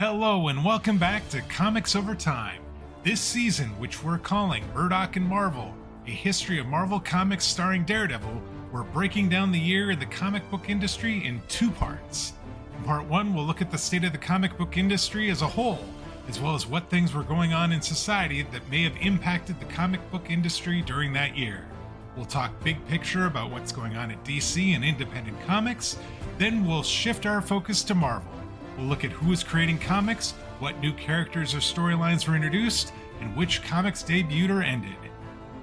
Hello and welcome back to Comics Over Time. This season, which we're calling Murdock and Marvel, a history of Marvel Comics starring Daredevil, we're breaking down the year in the comic book industry in two parts. In part one, we'll look at the state of the comic book industry as a whole, as well as what things were going on in society that may have impacted the comic book industry during that year. We'll talk big picture about what's going on at DC and independent comics, then we'll shift our focus to Marvel. We'll look at who is creating comics, what new characters or storylines were introduced, and which comics debuted or ended.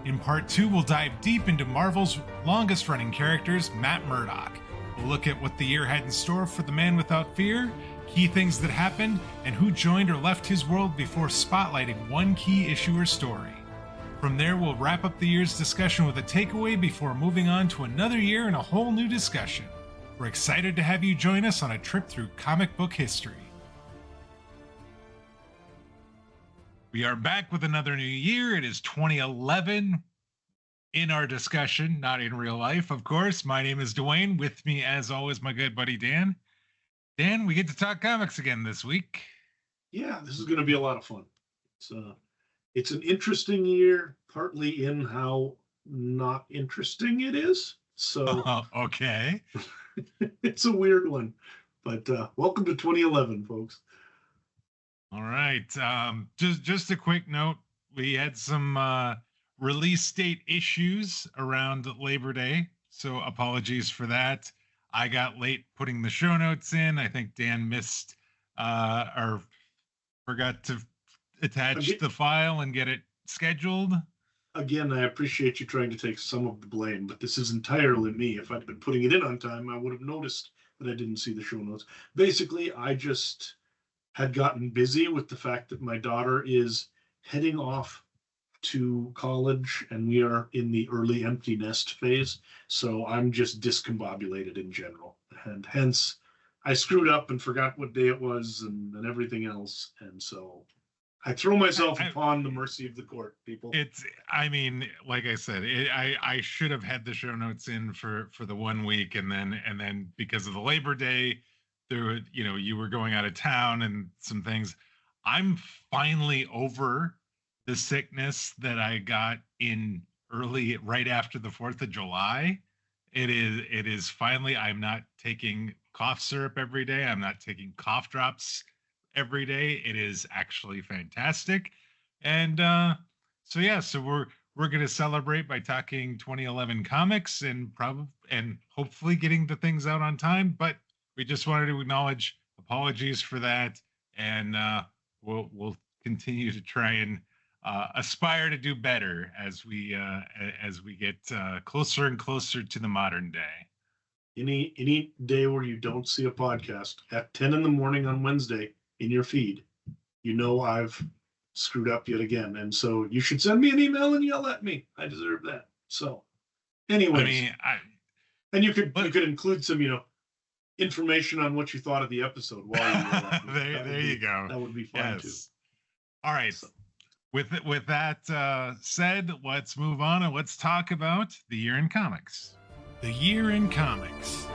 In part two, we'll dive deep into Marvel's longest-running characters, Matt Murdock. We'll look at what the year had in store for the Man Without Fear, key things that happened, and who joined or left his world before spotlighting one key issue or story. From there, we'll wrap up the year's discussion with a takeaway before moving on to another year and a whole new discussion. We're excited to have you join us on a trip through comic book history. We are back with another new year. It is 2011 in our discussion, not in real life, of course. My name is Dwayne. With me, as always, my good buddy Dan. Dan, we get to talk comics again this week. Yeah, this is going to be a lot of fun. It's an interesting year, partly in how not interesting it is. So okay. It's a weird one, but welcome to 2011, folks. All right. Just a quick note. We had some release date issues around Labor Day, so apologies for that. I got late putting the show notes in. I think Dan missed or forgot to attach the file and get it scheduled. Again, I appreciate you trying to take some of the blame, but this is entirely me. If I'd been putting it in on time, I would have noticed that I didn't see the show notes. Basically, I just had gotten busy with the fact that my daughter is heading off to college and we are in the early empty nest phase. So I'm just discombobulated in general. And hence, I screwed up and forgot what day it was and everything else. And so I throw myself upon the mercy of the court, people. Like I said, I should have had the show notes in for the 1 week, and then because of the Labor Day, you were going out of town and some things. I'm finally over the sickness that I got in right after the 4th of July. It is finally. I'm not taking cough syrup every day. I'm not taking cough drops every day. It is actually fantastic. And so we're going to celebrate by talking 2011 comics and hopefully getting the things out on time, but we just wanted to acknowledge apologies for that, and we'll continue to try and aspire to do better as we get closer and closer to the modern day. Any day where you don't see a podcast at 10 in the morning on Wednesday in your feed, I've screwed up yet again. And so you should send me an email and yell at me. I deserve that. So anyways, and you could include some, information on what you thought of the episode while you there you go. That would be fun too. All right. So, with that said, let's move on and let's talk about the year in comics. The year in comics.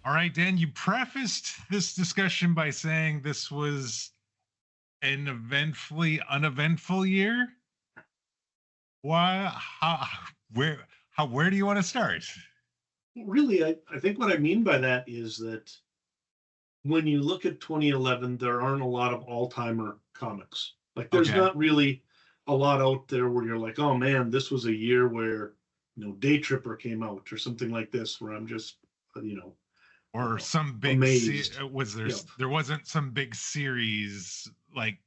All right, Dan, you prefaced this discussion by saying this was an eventfully uneventful year. Why? Where do you want to start? Really, I think what I mean by that is that when you look at 2011, there aren't a lot of all-timer comics. Like, there's not really a lot out there where you're like, oh man, this was a year where, Day Tripper came out or something like this, where I'm just, or some big there wasn't some big series like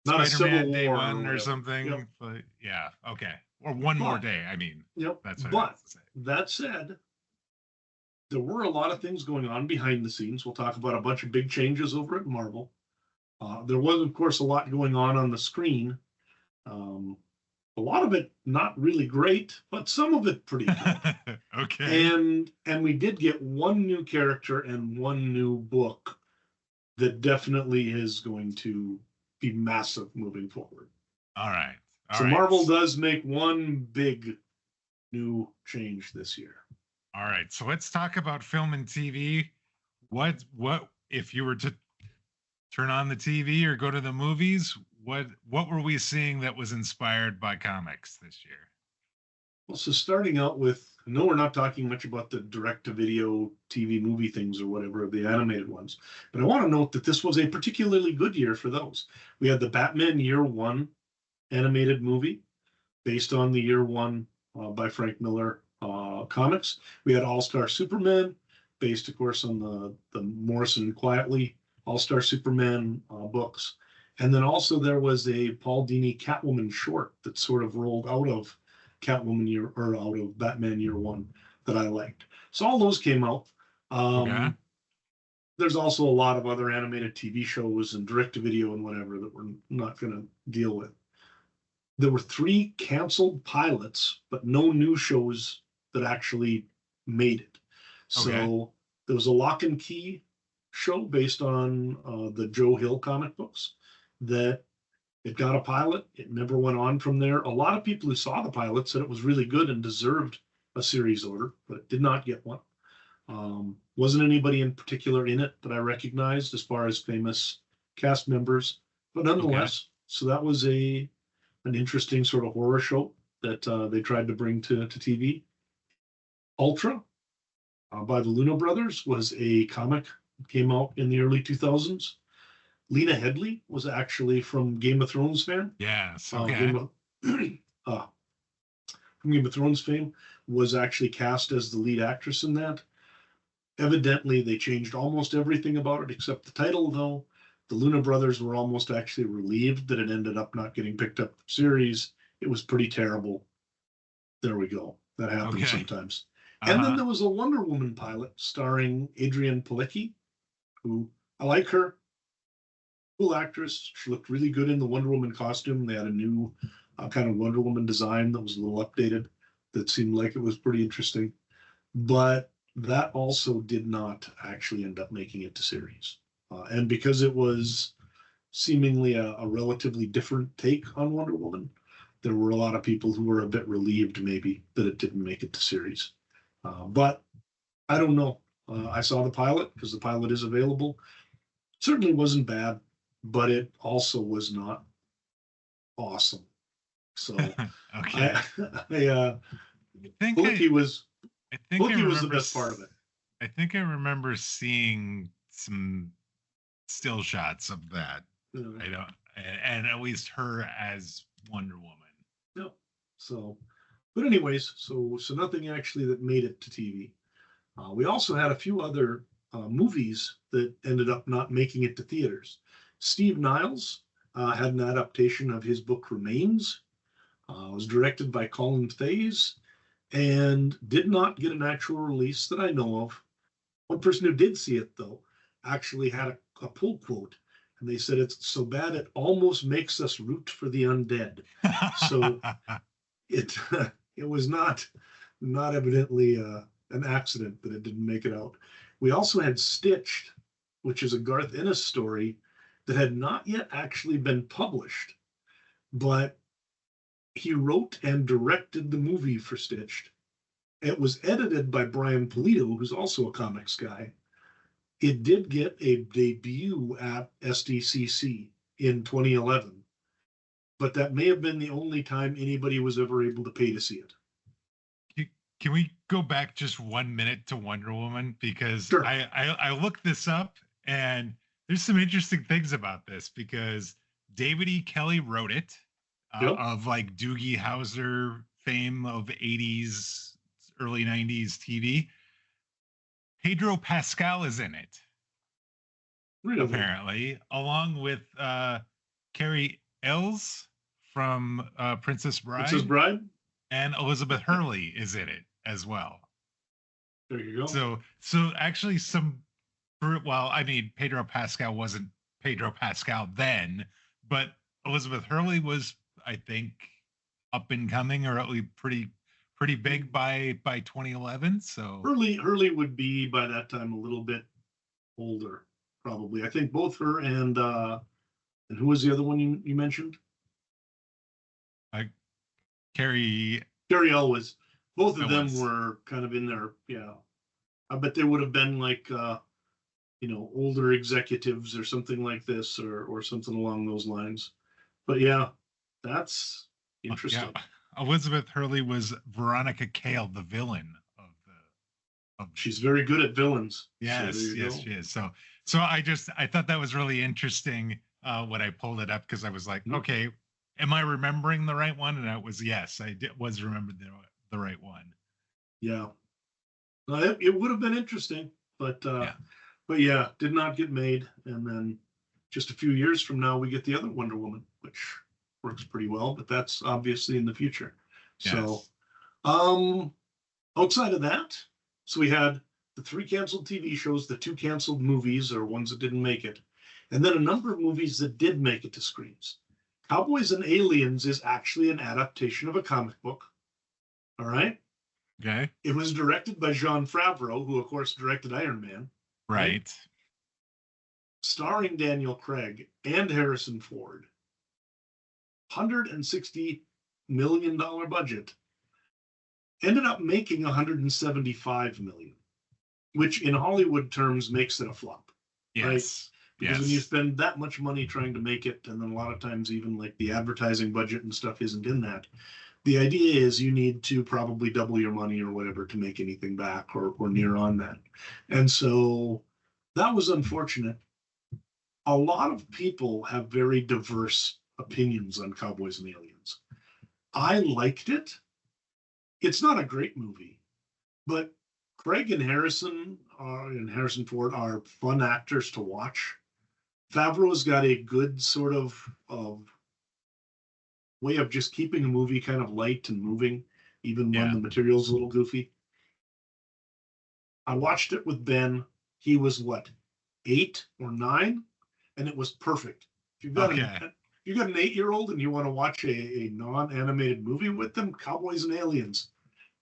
not Spider-Man Day War 1 or something. Yep. But, yeah, okay. Or One More Day. Yep. That's what but I have to say. That said, there were a lot of things going on behind the scenes. We'll talk about a bunch of big changes over at Marvel. There was, of course, a lot going on the screen. A lot of it not really great, but some of it pretty good. Okay. And we did get one new character and one new book that definitely is going to be massive moving forward. All right. Marvel does make one big new change this year. All right. So let's talk about film and TV. what if you were to turn on the TV or go to the movies, what were we seeing that was inspired by comics this year? Well, so starting out with, no, we're not talking much about the direct-to-video TV movie things or whatever, the animated ones, but I want to note that this was a particularly good year for those. We had the Batman Year One animated movie based on the Year One by Frank Miller comics. We had All-Star Superman, based, of course, on the Morrison Quietly All-Star Superman books. And then also there was a Paul Dini Catwoman short that sort of rolled out of Catwoman Year, or out of Batman Year One, that I liked. So all those came out. Okay. There's also a lot of other animated TV shows and direct-to-video and whatever that we're not going to deal with. There were 3 canceled pilots, but no new shows that actually made it. So Okay. there was a Lock and Key show based on the Joe Hill comic books that it got a pilot. It never went on from there. A lot of people who saw the pilot said it was really good and deserved a series order, but it did not get one. Wasn't anybody in particular in it that I recognized as far as famous cast members, but Okay. nonetheless, so that was an interesting sort of horror show that they tried to bring to TV. Ultra by the Luna Brothers was a comic that came out in the early 2000s. Lena Headey was actually from Game of Thrones fan. Yes. Game Okay. of from Game of Thrones fame, was actually cast as the lead actress in that. Evidently, they changed almost everything about it except the title, though. The Luna Brothers were almost actually relieved that it ended up not getting picked up for series. It was pretty terrible. There we go. That happens Okay. sometimes. And then Uh-huh. there was a Wonder Woman pilot starring Adrienne Palicki, who I like her. Cool actress. She looked really good in the Wonder Woman costume. They had a new kind of Wonder Woman design that was a little updated that seemed like it was pretty interesting. But that also did not actually end up making it to series. And because it was seemingly a relatively different take on Wonder Woman, there were a lot of people who were a bit relieved maybe that it didn't make it to series. But I don't know. I saw the pilot because the pilot is available. Certainly wasn't bad, but it also was not awesome. So Okay. I, I I think I Bulky was I think I Bulky was the remember best part of it. I think I remember seeing some still shots of that. Uh, I don't and at least her as Wonder Woman. no, so, but anyways, so nothing actually that made it to TV. We also had a few other movies that ended up not making it to theaters. Steve Niles had an adaptation of his book Remains. Was directed by Colin Faze and did not get an actual release that I know of. One person who did see it, though, actually had a pull quote, and they said it's so bad it almost makes us root for the undead. So it it was not evidently an accident that it didn't make it out. We also had Stitched, which is a Garth Ennis story that had not yet actually been published, but he wrote and directed the movie for Stitched. It was edited by Brian Pulido, who's also a comics guy. It did get a debut at SDCC in 2011, but that may have been the only time anybody was ever able to pay to see it. Can we go back just 1 minute to Wonder Woman? Because Sure. I looked this up and there's some interesting things about this because David E. Kelly wrote it, Yep. of like Doogie Howser fame of 80s, early 90s TV. Pedro Pascal is in it, Really? apparently, along with Carrie Ells from Princess Princess Bride, Bride? and Elizabeth Hurley is in it as well. There you go. So actually, well, I mean, Pedro Pascal wasn't Pedro Pascal then, but Elizabeth Hurley was, I think, up and coming, or at least pretty big by 2011. So Hurley would be by that time a little bit older, probably. I think both her and who was the other one you mentioned? uh, Carrie Carrie Elwes. Both of them Ellis. were kind of in there. Yeah, I bet they would have been like older executives or something like this, or something along those lines. But yeah, that's Yeah, interesting. Elizabeth Hurley was Veronica Cale, the villain of the. She's very good at villains. So there Yes, you yes, go. she is. So I thought that was really interesting when I pulled it up, because I was like, Mhm. okay, am I remembering the right one? And it was yes, was remembered the right one. Yeah. It would have been interesting, but Yeah. yeah, did not get made. And then just a few years from now, we get the other Wonder Woman, which works pretty well, but that's obviously in the future. So, Yes. um, outside of that, so we had the 3 canceled TV shows, the 2 canceled movies, or ones that didn't make it, and then a number of movies that did make it to screens. Cowboys and Aliens is actually an adaptation of a comic book. All right. Okay. It was directed by Jon Favreau, who, of course, directed Iron Man, right? Right. Starring Daniel Craig and Harrison Ford. $160 million budget. Ended up making 175 million, which in Hollywood terms makes it a flop, right? Yes. Because when you Yes. spend that much money trying to make it, and then a lot of times even like the advertising budget and stuff isn't in that, the idea is you need to probably double your money or whatever to make anything back, or near on that. And so that was unfortunate. A lot of people have very diverse opinions on Cowboys and Aliens. I liked it. It's not a great movie, but Craig and Harrison Ford are fun actors to watch. Favreau's got a good sort of way of just keeping a movie kind of light and moving, even when Yeah. the material's a little goofy. I watched it with Ben. He was what, 8 or 9, and it was perfect. If you've got an Okay. if you've got an 8-year-old and you want to watch a non-animated movie with them, Cowboys and Aliens,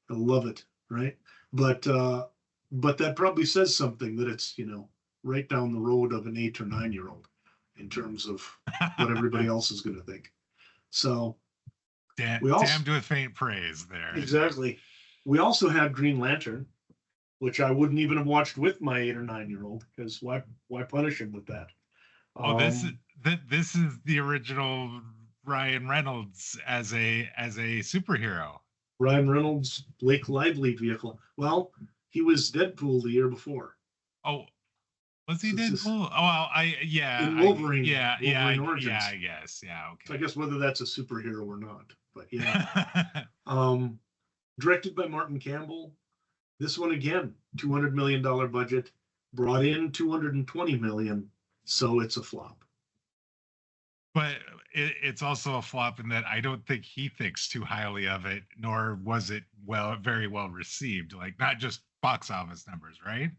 they'll love it, right? But that probably says something that it's right down the road of an 8 or 9-year-old in terms of what everybody else is going to think. So we also Damned with faint praise there. exactly we also had Green Lantern, which I wouldn't even have watched with my 8 or 9-year-old, because why punish him with that? Oh, Um, this is the original Ryan Reynolds as a superhero. Ryan Reynolds, Blake Lively vehicle. Well, he was Deadpool the year before. Oh, was he So this is Deadpool? Oh, well, in Wolverine, yeah, Origins. I guess, yeah, So I okay. guess whether that's a superhero or not, but yeah. Um, Directed by Martin Campbell. This one again, $200 million budget, brought in 220 million, so it's a flop. But it's also a flop in that I don't think he thinks too highly of it, nor was it very well received. Like, not just box office numbers, right?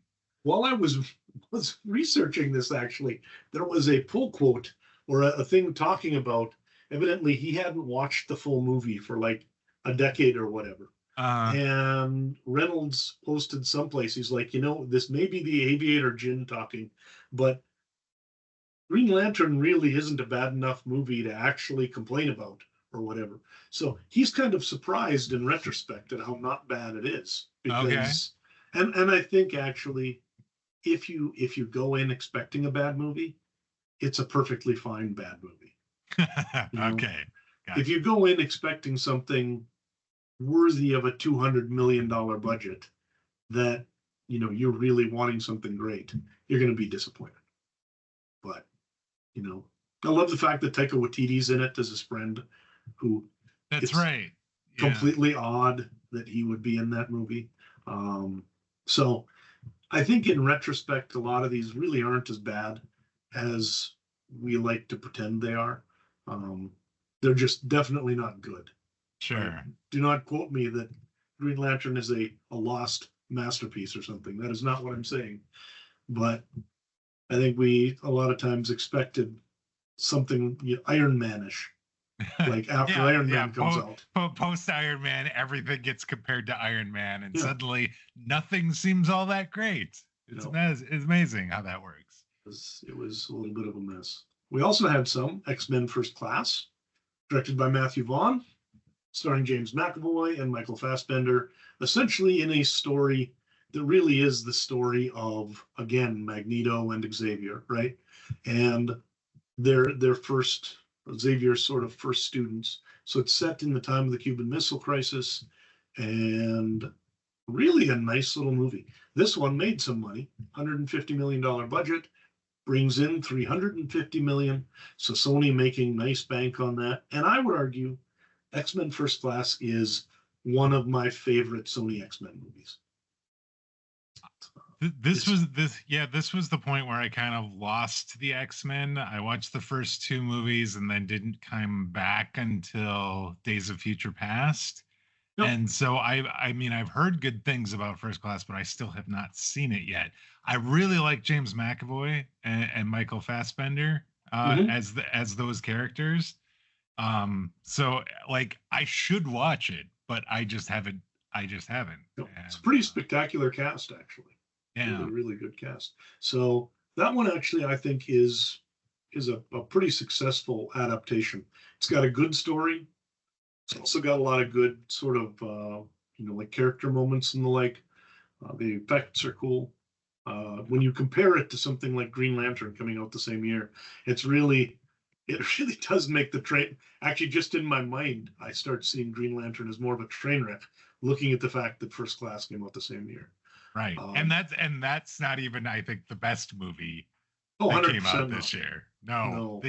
While I was researching this, actually, there was a pull quote, or a thing talking about. Evidently, he hadn't watched the full movie for like a decade or whatever. Uh, And Reynolds posted someplace, he's like, this may be the Aviator Gin talking, but Green Lantern really isn't a bad enough movie to actually complain about or whatever. So he's kind of surprised in retrospect at how not bad it is, okay. because, and I think actually, if you go in expecting a bad movie, it's a perfectly fine bad movie. You know, Okay. if Gotcha. you go in expecting something worthy of a $200 million budget, that you're really wanting something great, you're going to be disappointed. But you know, I love the fact that Taika Waititi's in it as his friend, who That's it's right. Yeah. completely odd that he would be in that movie. So I think in retrospect, a lot of these really aren't as bad as we like to pretend they are. Um, they're just definitely not good, right? Sure. Do not quote me that Green Lantern is a lost masterpiece or something. That is not what I'm saying. But I think we a lot of times expected something Iron Manish, like after Yeah, Iron yeah. Man comes out. Post Iron Man, everything gets compared to Iron Man, and Yeah, suddenly nothing seems all that great. you It's know, it's amazing how that works. it was a little bit of a mess. We also had some X-Men First Class, directed by Matthew Vaughn, starring James McAvoy and Michael Fassbender, essentially in a story that really is the story of, again, Magneto and Xavier, right? And their first, Xavier's sort of first students. So it's set in the time of the Cuban Missile Crisis, and really a nice little movie. This one made some money, $150 million budget, brings in 350 million. So Sony making nice bank on that. And I would argue X-Men First Class is one of my favorite Sony X-Men movies. This was this yeah, this was the point where I kind of lost the X-Men. I watched the first two movies and then didn't come back until Days of Future Past. Yep. And so I mean I've heard good things about First Class, but I still have not seen it yet. I really like James McAvoy and Michael Fassbender as those characters. So like I should watch it, but I just haven't. Yep. And, It's a pretty spectacular cast, actually. yeah. Really, really good cast. So that one actually, I think, is a pretty successful adaptation. It's got a good story. It's also got a lot of good sort of like character moments and the like. The effects are cool. When you compare it to something like Green Lantern coming out the same year, it really does make the train. Actually, just in my mind, I start seeing Green Lantern as more of a train wreck, looking at the fact that First Class came out the same year. Right. And that's not even, I think, the best movie that came out this year. No.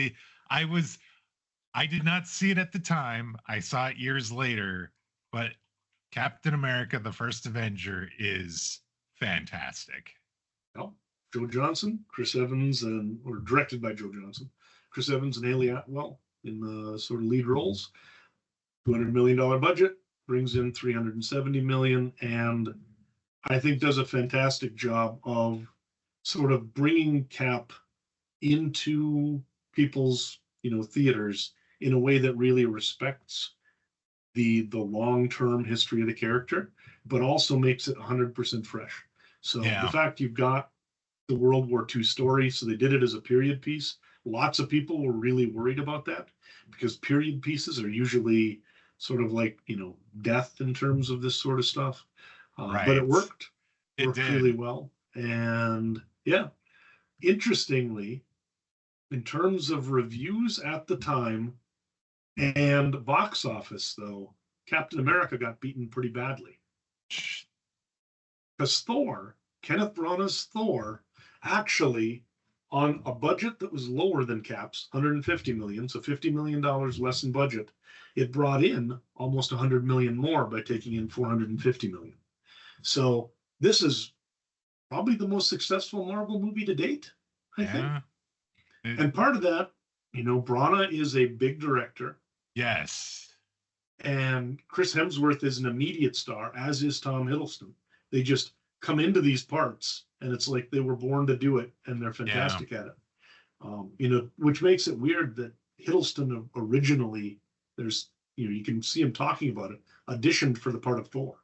I did not see it at the time. I saw it years later, but Captain America, the First Avenger is fantastic. Well, Joe Johnson, Chris Evans, or directed by Joe Johnson, Chris Evans and Haley Atwell in the sort of lead roles. $200 million budget, brings in 370 million, and I think does a fantastic job of sort of bringing Cap into people's theaters in a way that really respects the long-term history of the character, but also makes it 100% fresh. So the fact you've got the World War II story, so they did it as a period piece. Lots of people were really worried about that because period pieces are usually sort of like death in terms of this sort of stuff. Right. But it worked. It worked did. really well. And yeah, interestingly, in terms of reviews at the time and box office, though, Captain America got beaten pretty badly. Because Kenneth Branagh's Thor, actually, on a budget that was lower than Cap's, 150 million, so $50 million less in budget, it brought in almost 100 million more by taking in 450 million. So this is probably the most successful Marvel movie to date, I think. And part of that, Branagh is a big director. Yes. And Chris Hemsworth is an immediate star, as is Tom Hiddleston. They just come into these parts, and it's like they were born to do it, and they're fantastic at it. Which makes it weird that Hiddleston originally, you can see him talking about it, auditioned for the part of Thor.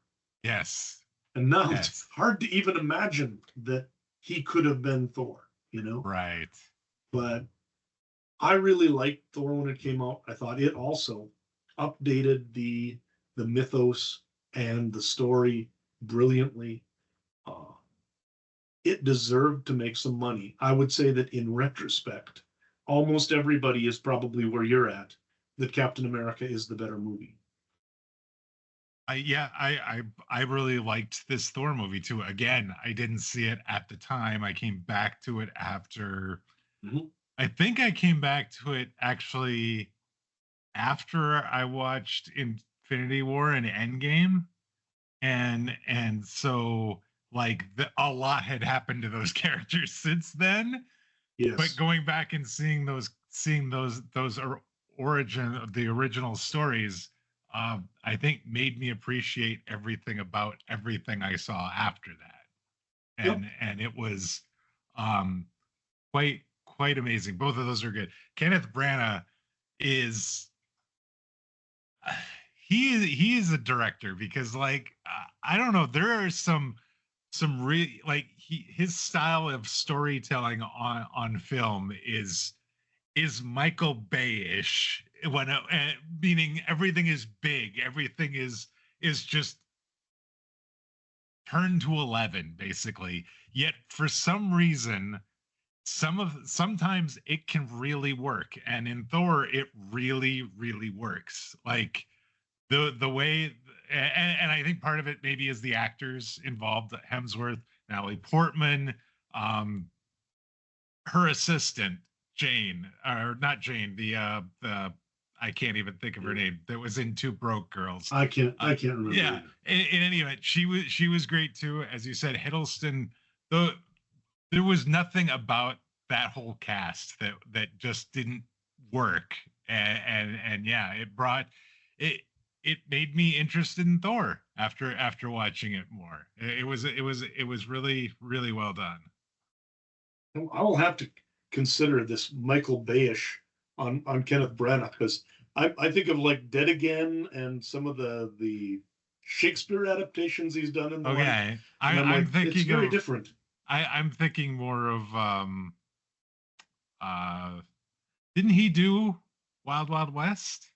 Yes. And now it's hard to even imagine that he could have been Thor, Right. But I really liked Thor when it came out. I thought it also updated the mythos and the story brilliantly. It deserved to make some money. I would say that in retrospect, almost everybody is probably where you're at, that Captain America is the better movie. I really liked this Thor movie too. Again, I didn't see it at the time. I came back to it after. I think I came back to it actually after I watched Infinity War and Endgame, and so like a lot had happened to those characters since then. Yes. But going back and seeing those origin of the original stories, I think made me appreciate everything about everything I saw after that, and it was quite amazing. Both of those are good. Kenneth Branagh is he is a director because I don't know, there are some really his style of storytelling on film is Michael Bay-ish, when meaning everything is big, everything is just turned to 11 basically. Yet for some reason, sometimes it can really work, and in Thor it really works. Like the way, and I think part of it maybe is the actors involved: Hemsworth, Natalie Portman, um, her assistant Jane, or not Jane, the I can't even think of her name, that was in Two Broke Girls. I can't remember. Yeah, in any event, she was great too. As you said, Hiddleston. Though there was nothing about that whole cast that just didn't work, and yeah, it made me interested in Thor after watching it more. It was really well done. I will have to consider this Michael Bayish on Kenneth Branagh, because I think of like Dead Again and some of the Shakespeare adaptations he's done in the life. Okay, I'm I'm like, thinking it's very of different. I'm thinking more of uh didn't he do Wild Wild West?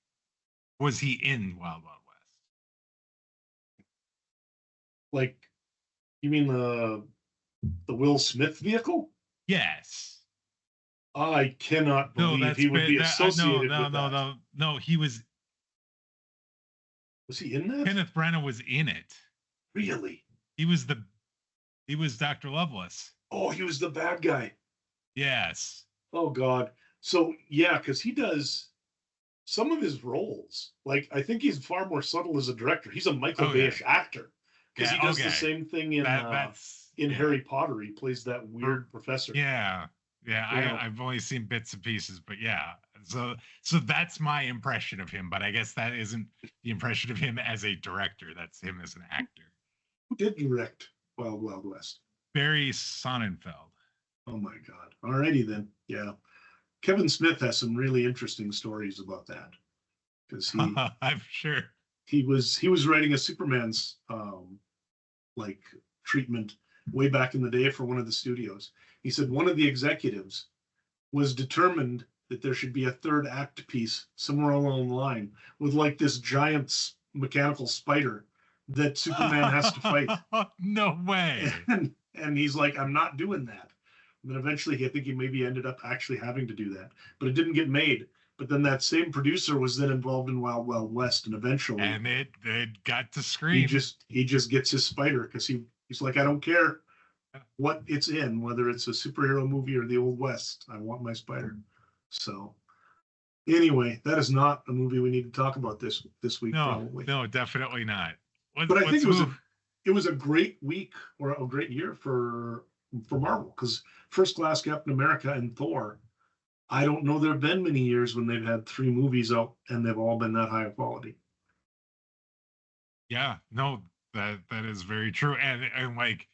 Was he in Wild Wild West? Like, you mean the Will Smith vehicle? Yes. I cannot No, believe that's he would be no, associated no, with no, that. no, no. He was Was he in that? Kenneth Branagh was in it. Really? He was Dr. Lovelace. Oh, he was the bad guy. Yes. Oh God. So yeah, because he does some of his roles. Like, I think he's far more subtle as a director. He's a Michael Bayish actor, because he does the same thing in yeah. Harry Potter. He plays that weird professor. Yeah. I've only seen bits and pieces, but yeah. So that's my impression of him. But I guess that isn't the impression of him as a director. That's him as an actor. Who did direct Wild Wild West? Barry Sonnenfeld. Oh my God. Alrighty then. Yeah. Kevin Smith has some really interesting stories about that, because I'm sure he was writing a Superman's like treatment way back in the day for one of the studios. He said one of the executives was determined that there should be a third act piece somewhere along the line with like this giant mechanical spider that Superman has to fight. No way. And he's like, I'm not doing that. And then eventually, I think he maybe ended up actually having to do that, but it didn't get made. But then that same producer was then involved in Wild Wild West, and eventually, and it got to screen. He just gets his spider, because he's like, I don't care what it's in, whether it's a superhero movie or the Old West, I want my spider. So anyway, that is not a movie we need to talk about this week. Probably. No, definitely not. But I think it was a great week, or a great year for Marvel, because First Class, Captain America, and Thor, I don't know there have been many years when they've had 3 movies out and they've all been that high of quality. Yeah, no, that is very true. And like,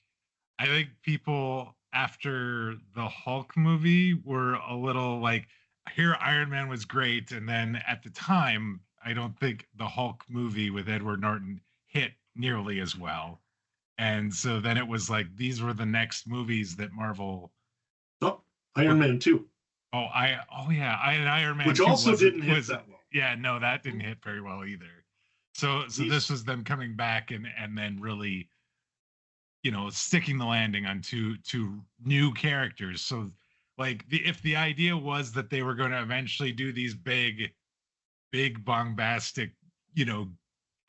I think people after the Hulk movie were a little like, here Iron Man was great, and then at the time, I don't think the Hulk movie with Edward Norton hit nearly as well. And so then it was like, these were the next movies that Marvel. Oh, Iron Man 2. Yeah, Iron Man, which also didn't hit that well. Yeah, no, that didn't hit very well either. So this was them coming back and then really, sticking the landing on two new characters. So like, if the idea was that they were going to eventually do these big bombastic,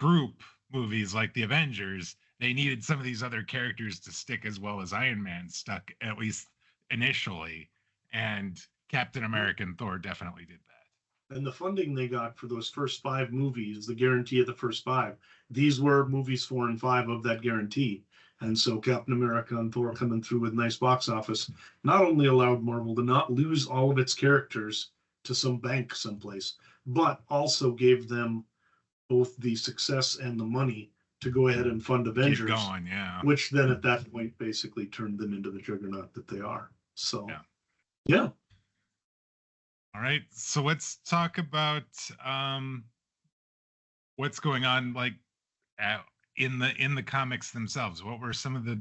group movies like the Avengers, they needed some of these other characters to stick as well as Iron Man stuck, at least initially. And Captain America and Thor definitely did that. And the funding they got for those first 5 movies, the guarantee of the first 5, these were movies 4 and 5 of that guarantee. And so Captain America and Thor coming through with nice box office not only allowed Marvel to not lose all of its characters to some bank someplace, but also gave them both the success and the money to go ahead and fund Avengers. Keep going, yeah. Which then at that point basically turned them into the juggernaut that they are. So, yeah. All right, so let's talk about what's going on, like in the comics themselves. What were some of the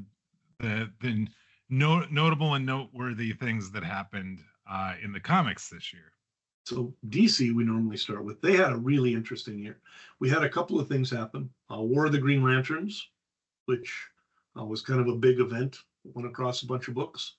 notable and noteworthy things that happened in the comics this year? So DC, we normally start with. They had a really interesting year. We had a couple of things happen. War of the Green Lanterns, which was kind of a big event, went across a bunch of books.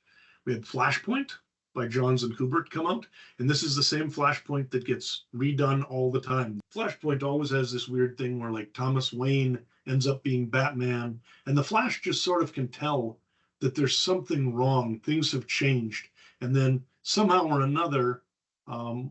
We had Flashpoint by Johns and Kubert come out, and this is the same Flashpoint that gets redone all the time. Flashpoint always has this weird thing where like Thomas Wayne ends up being Batman, and the Flash just sort of can tell that there's something wrong, things have changed, and then somehow or another,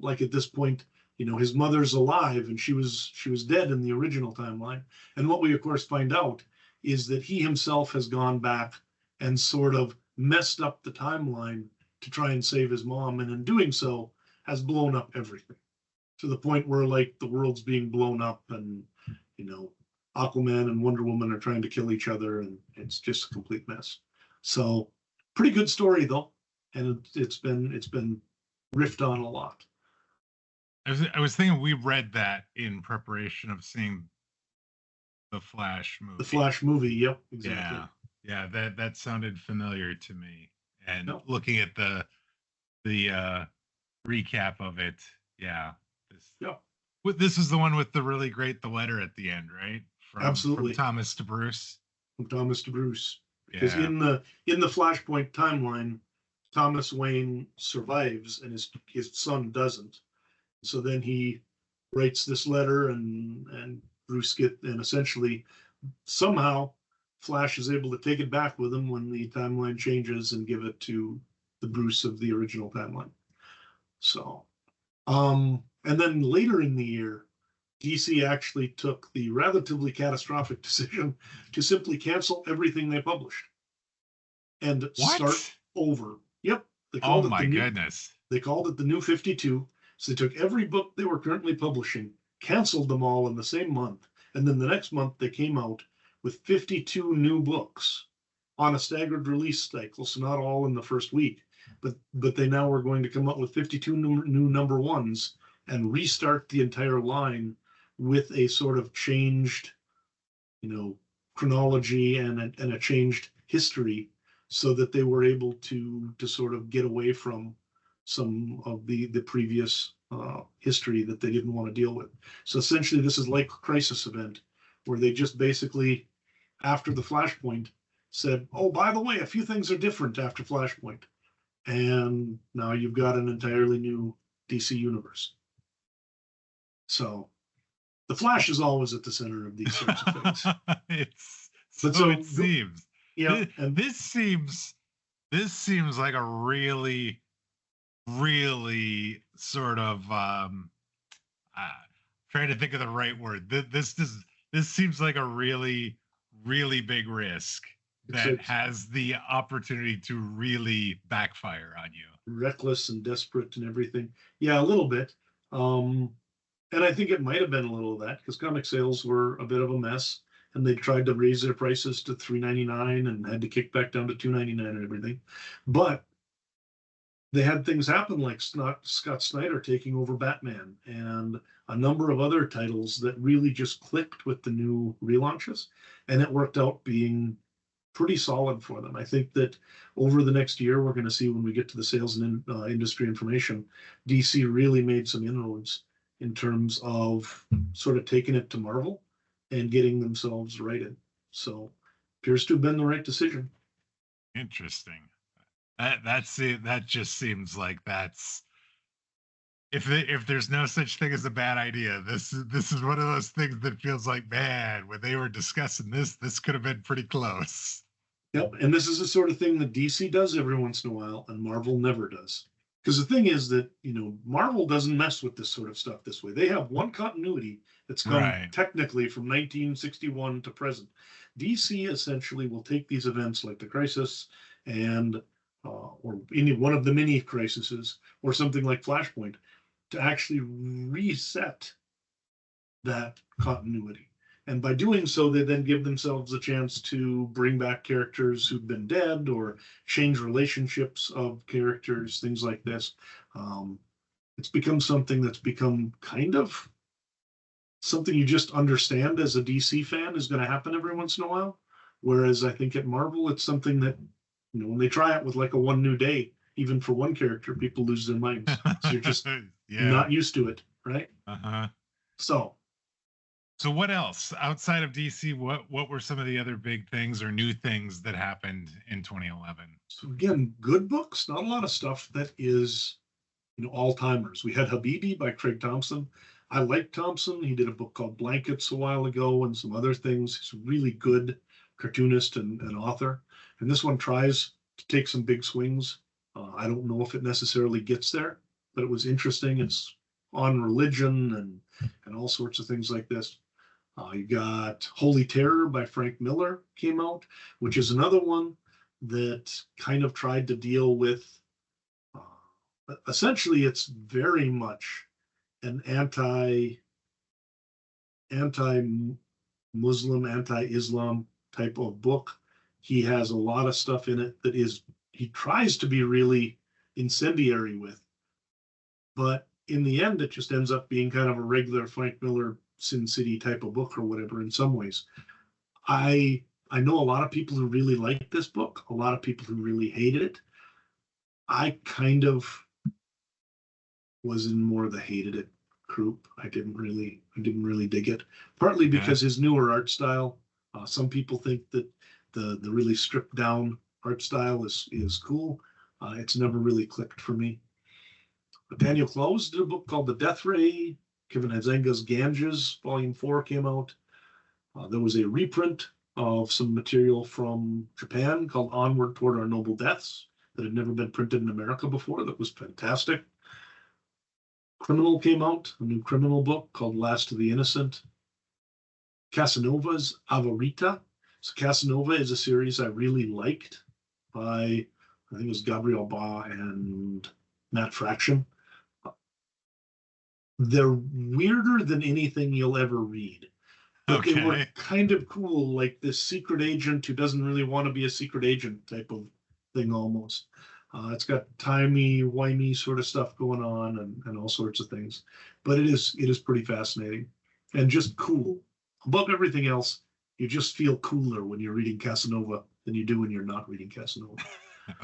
like at this point, his mother's alive and she was dead in the original timeline. And what we of course find out is that he himself has gone back and sort of messed up the timeline to try and save his mom, and in doing so has blown up everything to the point where like the world's being blown up, and Aquaman and Wonder Woman are trying to kill each other, and it's just a complete mess. So pretty good story though, and it's been riffed on a lot. I was thinking we read that in preparation of seeing the Flash movie. The Flash movie, yep, exactly. Yeah, that sounded familiar to me. And Yep. looking at the recap of it, this is the one with the really great letter at the end, right? Absolutely. From Thomas to Bruce. From Thomas to Bruce. Because in the Flashpoint timeline, Thomas Wayne survives and his son doesn't. So then he writes this letter, and Bruce and essentially somehow Flash is able to take it back with him when the timeline changes and give it to the Bruce of the original timeline. So, and then later in the year, DC actually took the relatively catastrophic decision to simply cancel everything they published and start over. Yep. Oh my goodness. They called it the New 52. So they took every book they were currently publishing, canceled them all in the same month, and then the next month they came out with 52 new books on a staggered release cycle, so not all in the first week, but they now were going to come up with 52 new number ones and restart the entire line with a sort of changed, chronology and a changed history, so that they were able to sort of get away from some of the previous history that they didn't want to deal with. So essentially, this is like a Crisis Event, where they just basically, after the Flashpoint, said, oh, by the way, a few things are different after Flashpoint. And now you've got an entirely new DC universe. So the Flash is always at the center of these sorts of things. It seems. Yeah. And this seems like a really, really sort of trying to think of the right word. This seems like a really, really big risk that has the opportunity to really backfire on you. Reckless and desperate and everything. Yeah, a little bit. And I think it might have been a little of that, because comic sales were a bit of a mess, and they tried to raise their prices to $3.99 and had to kick back down to $2.99 and everything. But they had things happen like Scott Snyder taking over Batman and a number of other titles that really just clicked with the new relaunches, and it worked out being pretty solid for them. I think that over the next year, we're going to see, when we get to the sales and industry information, DC really made some inroads in terms of sort of taking it to Marvel and getting themselves righted. So appears to have been the right decision. Interesting. That's it. That just seems like that's, if there's no such thing as a bad idea, this is one of those things that feels like, man, when they were discussing this could have been pretty close. Yep, and this is the sort of thing that DC does every once in a while, and Marvel never does. Because the thing is that, Marvel doesn't mess with this sort of stuff this way. They have one continuity that's come technically from 1961 to present. DC essentially will take these events like the Crisis and or any one of the mini crises, or something like Flashpoint, to actually reset that continuity. And by doing so, they then give themselves a chance to bring back characters who've been dead, or change relationships of characters, things like this. It's become something that's become kind of something you just understand as a DC fan is going to happen every once in a while. Whereas I think at Marvel, it's something that, when they try it with like a one new day, even for one character, people lose their minds. So you're just not used to it, right? Uh-huh. So So what else outside of DC? What were some of the other big things or new things that happened in 2011? So again, good books, not a lot of stuff that is, all timers. We had Habibi by Craig Thompson. I like Thompson. He did a book called Blankets a while ago and some other things. He's a really good cartoonist and author. And this one tries to take some big swings. I don't know if it necessarily gets there, but it was interesting. It's on religion and all sorts of things like this. You got Holy Terror by Frank Miller came out, which is another one that kind of tried to deal with. Essentially, it's very much an anti-Muslim, anti-Islam type of book. He has a lot of stuff in it that he tries to be really incendiary with, but in the end, it just ends up being kind of a regular Frank Miller Sin City type of book or whatever in some ways. I know a lot of people who really liked this book, a lot of people who really hated it. I kind of was in more of the hated it group. I didn't really dig it. Partly because his newer art style. Some people think that the really stripped down art style is cool. It's never really clicked for me. But Daniel Clowes did a book called The Death Ray. Kevin Huizenga's Ganges, Volume 4 came out. There was a reprint of some material from Japan called Onward Toward Our Noble Deaths that had never been printed in America before. That was fantastic. Criminal came out, a new criminal book called Last of the Innocent. Casanova's Avarita. So Casanova is a series I really liked by, I think it was Gabriel Ba and Matt Fraction. They're weirder than anything you'll ever read. But they were kind of cool, like this secret agent who doesn't really want to be a secret agent type of thing almost. It's got timey-wimey sort of stuff going on and all sorts of things. But it is pretty fascinating and just cool. Above everything else, you just feel cooler when you're reading Casanova than you do when you're not reading Casanova.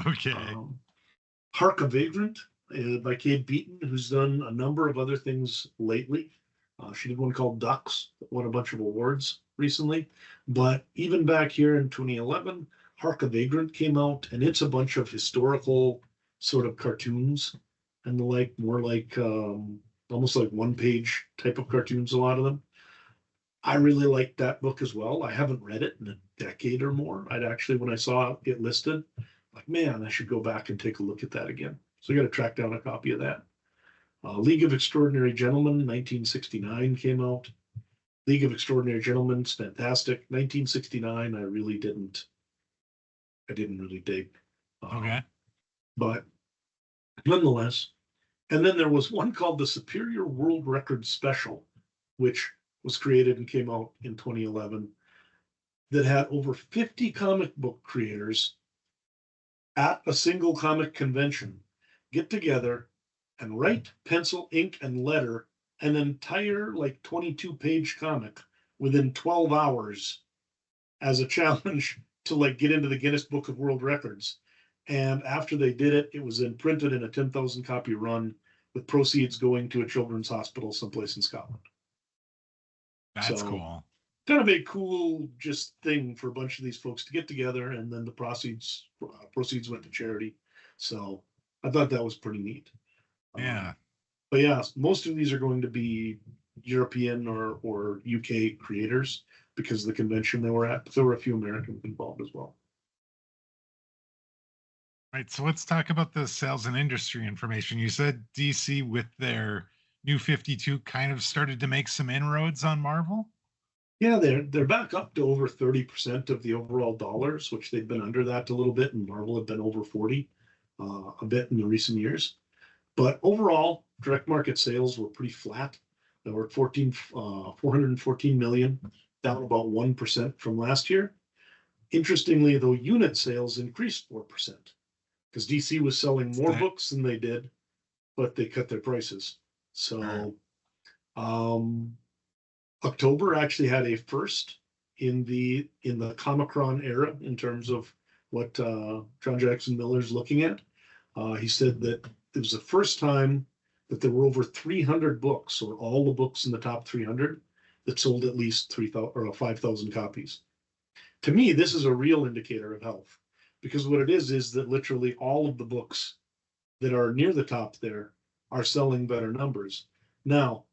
Okay. Hark a Vagrant by Kate Beaton, who's done a number of other things lately. She did one called Ducks that won a bunch of awards recently. But even back here in 2011, Hark a Vagrant came out, and it's a bunch of historical sort of cartoons and the like, more like almost like one-page type of cartoons, a lot of them. I really liked that book as well. I haven't read it in a decade or more. I'd actually, when I saw it listed, like, man, I should go back and take a look at that again. So I got to track down a copy of that. League of Extraordinary Gentlemen, 1969 came out. League of Extraordinary Gentlemen, it's fantastic. 1969, I didn't really dig. Okay. But nonetheless, and then there was one called the Superior World Record Special, which was created and came out in 2011, that had over 50 comic book creators at a single comic convention get together and write, pencil, ink, and letter an entire like 22-page comic within 12 hours as a challenge to like get into the Guinness Book of World Records. And after they did it, it was then printed in a 10,000 copy run with proceeds going to a children's hospital someplace in Scotland. That's cool. Kind of a cool just thing for a bunch of these folks to get together, and then the proceeds went to charity. So I thought that was pretty neat. Yeah. But yeah, most of these are going to be European or UK creators because of the convention they were at, but there were a few Americans involved as well. Right. So let's talk about the sales and industry information. You said DC with their New 52 kind of started to make some inroads on Marvel. Yeah, they're back up to over 30% of the overall dollars, which they've been under that a little bit, and Marvel have been over 40 a bit in the recent years. But overall, direct market sales were pretty flat. They were at 414 million, down about 1% from last year. Interestingly, though, unit sales increased 4% because DC was selling more books than they did, but they cut their prices. So October actually had a first in the Comicron era in terms of what John Jackson Miller's looking at. He said that it was the first time that there were over 300 books, or all the books in the top 300, that sold at least 3,000 or 5,000 copies. To me, this is a real indicator of health, because what it is that literally all of the books that are near the top there are selling better numbers. Now,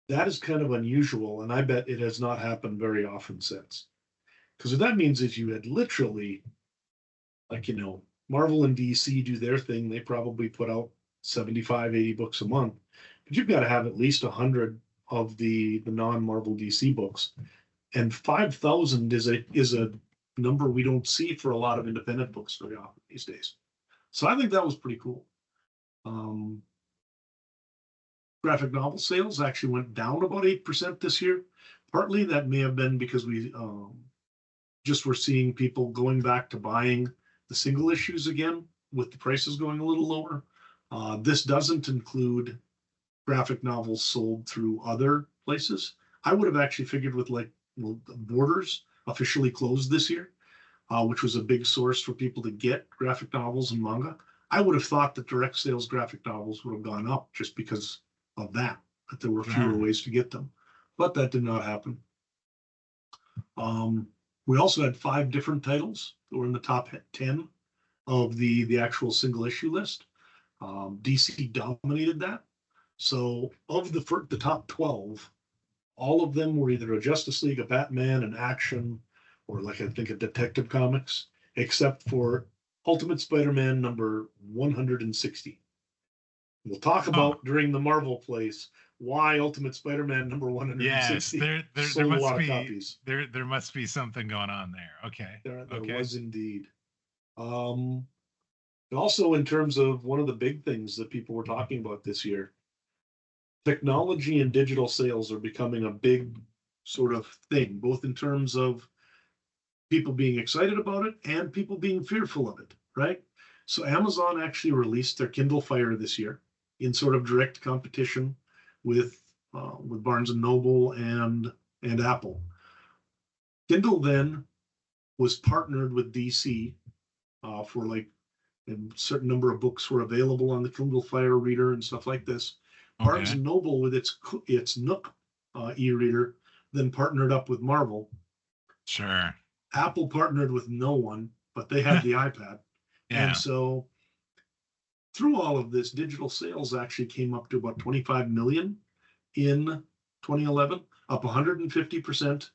that is kind of unusual, and I bet it has not happened very often since. Because what that means is you had literally, like, Marvel and DC do their thing. They probably put out 75, 80 books a month, but you've got to have at least 100 of the non-Marvel DC books. And 5,000 is a number we don't see for a lot of independent books very often these days. So I think that was pretty cool. Graphic novel sales actually went down about 8% this year. Partly that may have been because we just were seeing people going back to buying the single issues again, with the prices going a little lower. This doesn't include graphic novels sold through other places. I would have actually figured with Borders officially closed this year, which was a big source for people to get graphic novels and manga. I would have thought that direct sales graphic novels would have gone up just because of that there were fewer ways to get them. But that did not happen. We also had 5 different titles that were in the top 10 of the actual single issue list. DC dominated that. So of the top 12, all of them were either a Justice League, a Batman, an Action, or I think a Detective Comics, except for Ultimate Spider-Man number 160. We'll talk about during the Marvel place why Ultimate Spider-Man number 160 sold a lot of copies. There must be something going on there. Okay. There was indeed. Also, in terms of one of the big things that people were talking about this year, technology and digital sales are becoming a big sort of thing, both in terms of people being excited about it and people being fearful of it, right? So Amazon actually released their Kindle Fire this year in sort of direct competition with Barnes and Noble and Apple. Kindle then was partnered with DC for a certain number of books were available on the Kindle Fire reader and stuff like this. Okay. Barnes and Noble with its Nook e-reader then partnered up with Marvel. Sure. Apple partnered with no one, but they had the iPad. Yeah. And so through all of this, digital sales actually came up to about 25 million in 2011, up 150%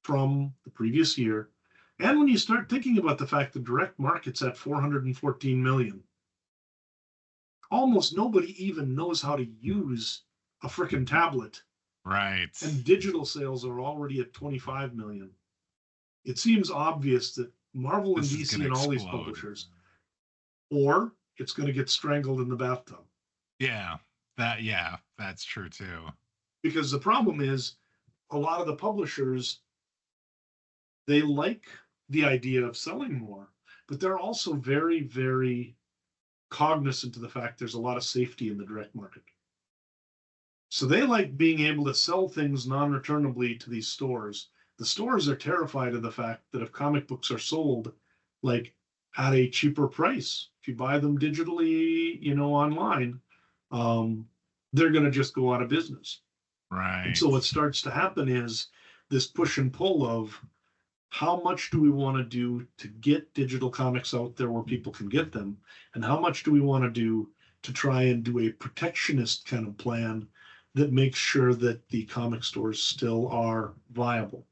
from the previous year. And when you start thinking about the fact that direct market's at 414 million, almost nobody even knows how to use a frickin' tablet. Right. And digital sales are already at 25 million. It seems obvious that Marvel and DC and all these publishers, or it's going to get strangled in the bathtub. Yeah, that's true too. Because the problem is, a lot of the publishers, they like the idea of selling more, but they're also very, very cognizant of the fact there's a lot of safety in the direct market. So they like being able to sell things non-returnably to these stores. The stores are terrified of the fact that if comic books are sold at a cheaper price, if you buy them digitally, online, they're going to just go out of business. Right. And so what starts to happen is this push and pull of how much do we want to do to get digital comics out there where people can get them, and how much do we want to do to try and do a protectionist kind of plan that makes sure that the comic stores still are viable.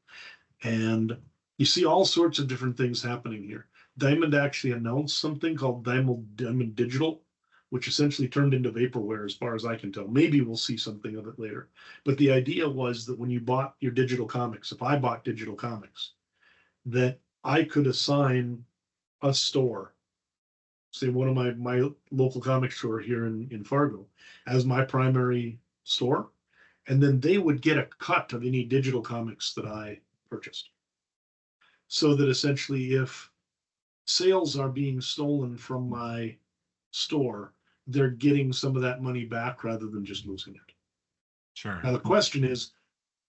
And you see all sorts of different things happening here. Diamond actually announced something called Diamond Digital, which essentially turned into vaporware as far as I can tell. Maybe we'll see something of it later. But the idea was that when you bought your digital comics, if I bought digital comics, that I could assign a store, say one of my local comic store here in Fargo, as my primary store, and then they would get a cut of any digital comics that I purchased. So that essentially if sales are being stolen from my store, they're getting some of that money back rather than just losing it. Sure. Now the question is,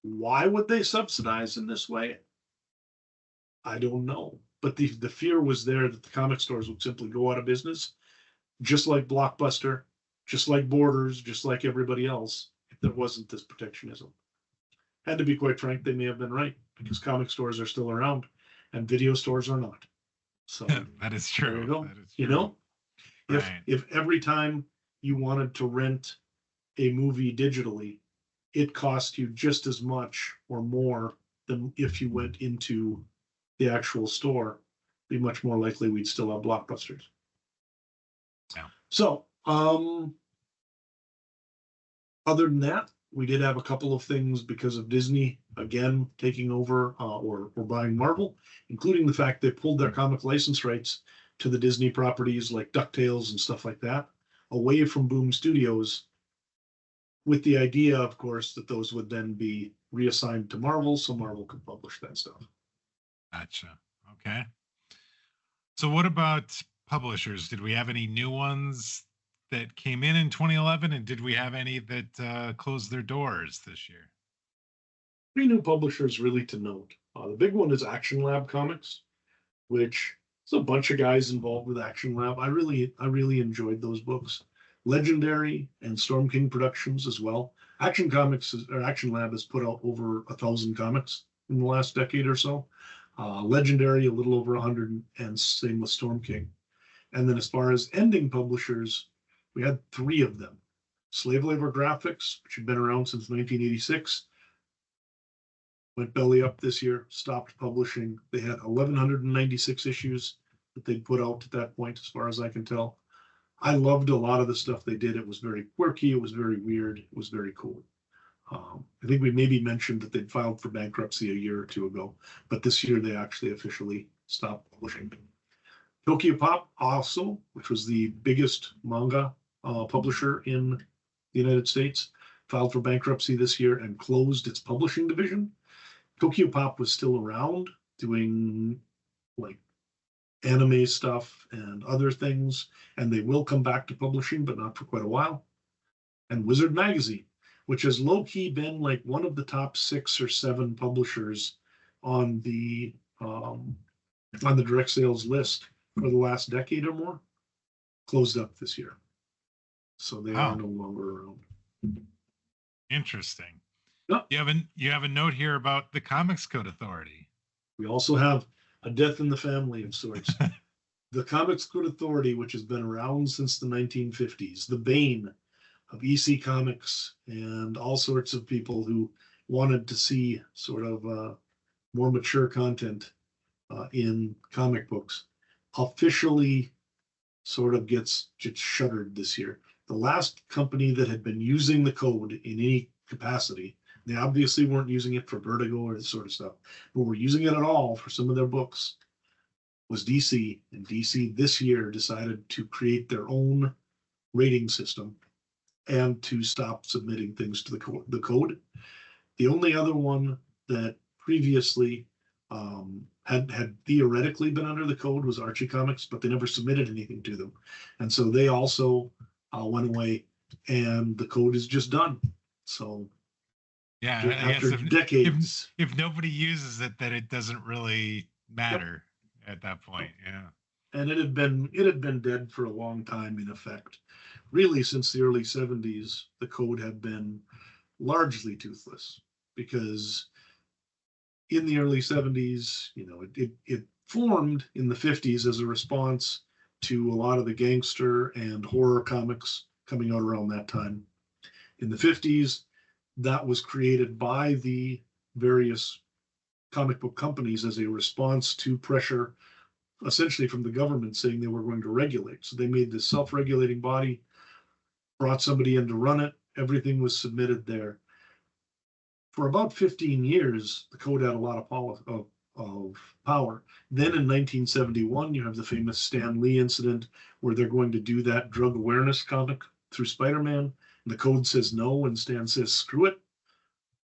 why would they subsidize in this way? I don't know. But the fear was there that the comic stores would simply go out of business, just like Blockbuster, just like Borders, just like everybody else, if there wasn't this protectionism. And to be quite frank, they may have been right, because comic stores are still around and video stores are not. So That is there you true. go. That is You true. know, Right. if every time you wanted to rent a movie digitally, it cost you just as much or more than if you went into the actual store, be much more likely we'd still have blockbusters. Yeah. So, other than that, we did have a couple of things because of Disney again taking over or buying Marvel, including the fact they pulled their comic license rights to the Disney properties like DuckTales and stuff like that away from Boom Studios, with the idea, of course, that those would then be reassigned to Marvel so Marvel could publish that stuff. Gotcha. Okay. So what about publishers? Did we have any new ones that came in 2011, and did we have any that closed their doors this year? 3 new publishers really to note. The big one is Action Lab Comics, which is a bunch of guys involved with Action Lab. I really enjoyed those books. Legendary and Storm King Productions as well. Action Lab has put out over 1,000 comics in the last decade or so. Legendary a little over 100, and same with Storm King. And then as far as ending publishers, we had 3 of them. Slave Labor Graphics, which had been around since 1986, went belly up this year, stopped publishing. They had 1,196 issues that they'd put out at that point, as far as I can tell. I loved a lot of the stuff they did. It was very quirky. It was very weird. It was very cool. I think we maybe mentioned that they'd filed for bankruptcy a year or 2 ago, but this year they actually officially stopped publishing. Tokyo Pop also, which was the biggest manga publisher in the United States, filed for bankruptcy this year and closed its publishing division. Tokyo Pop was still around doing like anime stuff and other things, and they will come back to publishing, but not for quite a while. And Wizard Magazine, which has low-key been like one of the top 6 or 7 publishers on the direct sales list for the last decade or more, closed up this year. So they are no longer around. Interesting. Yep. You have a note here about the Comics Code Authority. We also have a death in the family of sorts. The Comics Code Authority, which has been around since the 1950s, the bane of EC Comics and all sorts of people who wanted to see sort of more mature content in comic books, officially sort of gets shuttered this year. The last company that had been using the code in any capacity, they obviously weren't using it for Vertigo or this sort of stuff, but were using it at all for some of their books, was DC. And DC this year decided to create their own rating system and to stop submitting things to the code. The only other one that previously had theoretically been under the code was Archie Comics, but they never submitted anything to them. And so they also went away, and the code is just done. So yeah, after I guess decades. If nobody uses it, then it doesn't really matter at that point. Yeah. And it had been dead for a long time, in effect. Really, since the early 70s, the code had been largely toothless, because in the early 70s, it formed in the 50s as a response to a lot of the gangster and horror comics coming out around that time. In the 50s, that was created by the various comic book companies as a response to pressure, essentially from the government, saying they were going to regulate. So they made this self-regulating body, brought somebody in to run it. Everything was submitted there. For about 15 years, the code had a lot of power. Then in 1971, you have the famous Stan Lee incident where they're going to do that drug awareness comic through Spider-Man. The code says no, and Stan says, screw it.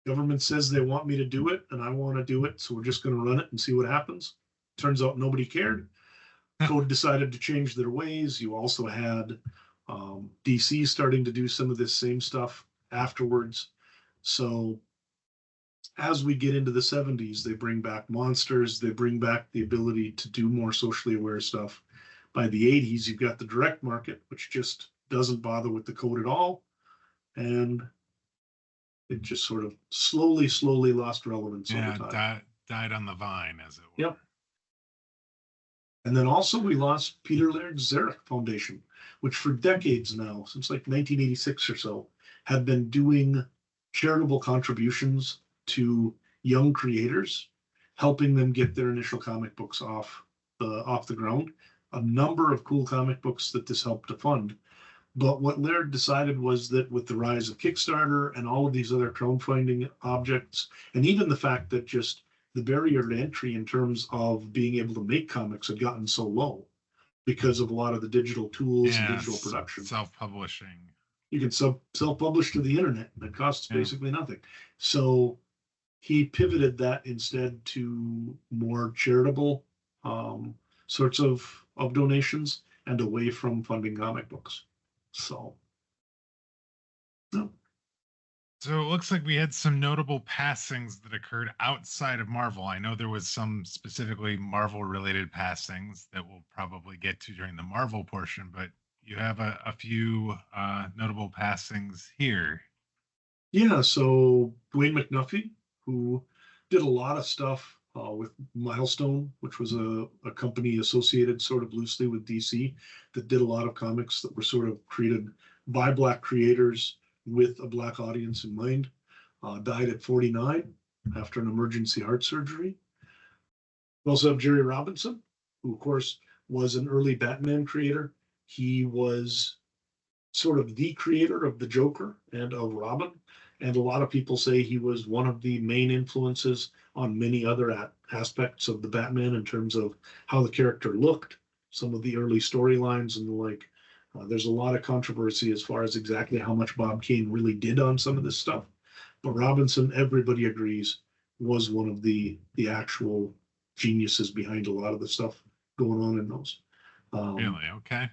Government says they want me to do it, and I want to do it, so we're just going to run it and see what happens. Turns out nobody cared. Code decided to change their ways. You also had DC starting to do some of this same stuff afterwards. So as we get into the 70s, they bring back monsters. They bring back the ability to do more socially aware stuff. By the 80s, you've got the direct market, which just doesn't bother with the code at all. And it just sort of slowly lost relevance over Yeah, time. died on the vine, as it Yep. were. And then also we lost Peter Laird's Xeric Foundation, which for decades now, since like 1986 or so, have been doing charitable contributions to young creators, helping them get their initial comic books off the ground. A number of cool comic books that this helped to fund. But what Laird decided was that with the rise of Kickstarter and all of these other crowdfunding objects, and even the fact that just the barrier to entry in terms of being able to make comics had gotten so low because of a lot of the digital tools and digital Yes, production. self-publishing. You can self-publish to the internet, and it costs Yeah. basically nothing. So he pivoted that instead to more charitable sorts of donations and away from funding comic books. So, no. So it looks like we had some notable passings that occurred outside of Marvel. I know there was some specifically Marvel-related passings that we'll probably get to during the Marvel portion, but you have a few notable passings here. Yeah, so Dwayne McNuffie, who did a lot of stuff with Milestone, which was a company associated sort of loosely with DC that did a lot of comics that were sort of created by Black creators with a Black audience in mind, died at 49 after an emergency heart surgery. We also have Jerry Robinson, who, of course, was an early Batman creator. He was sort of the creator of the Joker and of Robin. And a lot of people say he was one of the main influences on many other aspects of the Batman in terms of how the character looked, some of the early storylines and the like. There's a lot of controversy as far as exactly how much Bob Kane really did on some of this stuff. But Robinson, everybody agrees, was one of the actual geniuses behind a lot of the stuff going on in those. Really? Okay.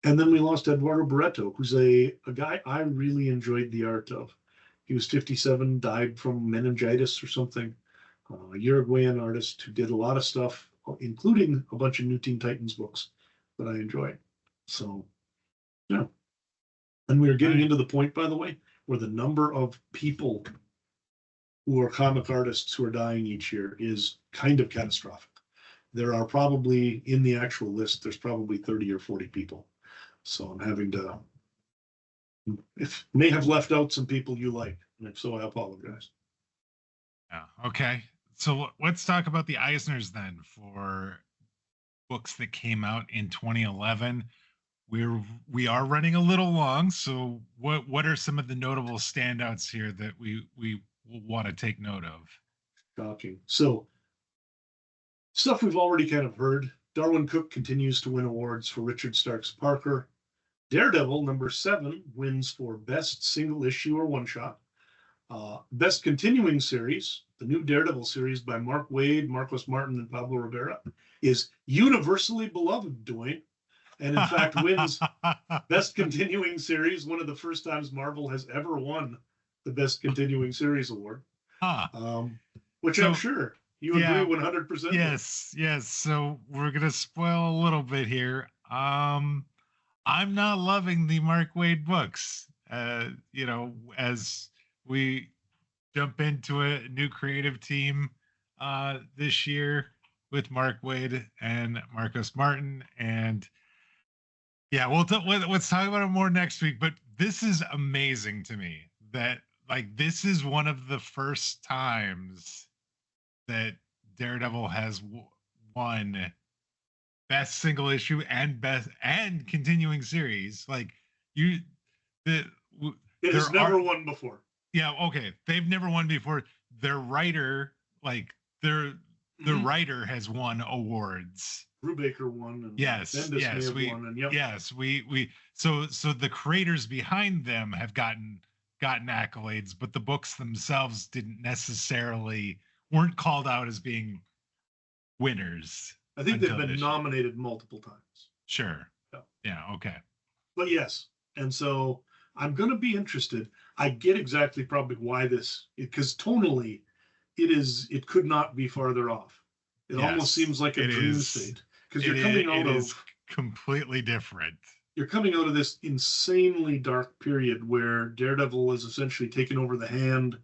And then we lost Eduardo Barreto, who's a guy I really enjoyed the art of. He was 57, died from meningitis or something. A Uruguayan artist who did a lot of stuff, including a bunch of New Teen Titans books that I enjoyed. So, yeah. And we are getting into the point, by the way, where the number of people who are comic artists who are dying each year is kind of catastrophic. There are probably, in the actual list, there's probably 30 or 40 people. So I'm having to, if may have left out some people you like, and if so, I apologize. Yeah. Okay. So let's talk about the Eisners then for books that came out in 2011. We are running a little long, so what are some of the notable standouts here that we want to take note of? Shocking. So stuff we've already kind of heard. Darwin Cook continues to win awards for Richard Starks Parker. Daredevil #7 wins for best single issue or one shot. Best continuing series, the new Daredevil series by Mark Waid, Marcos Martin, and Pablo Rivera, is universally beloved, Dwayne, and in fact wins best continuing series, one of the first times Marvel has ever won the best continuing series award. Which I'm sure you agree 100%. Yes. So we're gonna spoil a little bit here. I'm not loving the Mark Waid books. As we jump into a new creative team this year with Mark Waid and Marcos Martin, and yeah, let's talk about it more next week. But this is amazing to me that this is one of the first times that Daredevil has won best single issue and best and continuing series. It has never won before. Yeah, okay. They've never won before. Their writer, the writer has won awards. Brubaker won, and Bendis may have won, and so the creators behind them have gotten accolades, but the books themselves weren't called out as being winners. I think they've been nominated multiple times. Sure. Yeah. Okay. But yes, and so I'm going to be interested. I get exactly probably why because tonally, it could not be farther off. It almost seems like a dream state because you're coming out of completely different. you're coming out of this insanely dark period where Daredevil is essentially taken over the hand,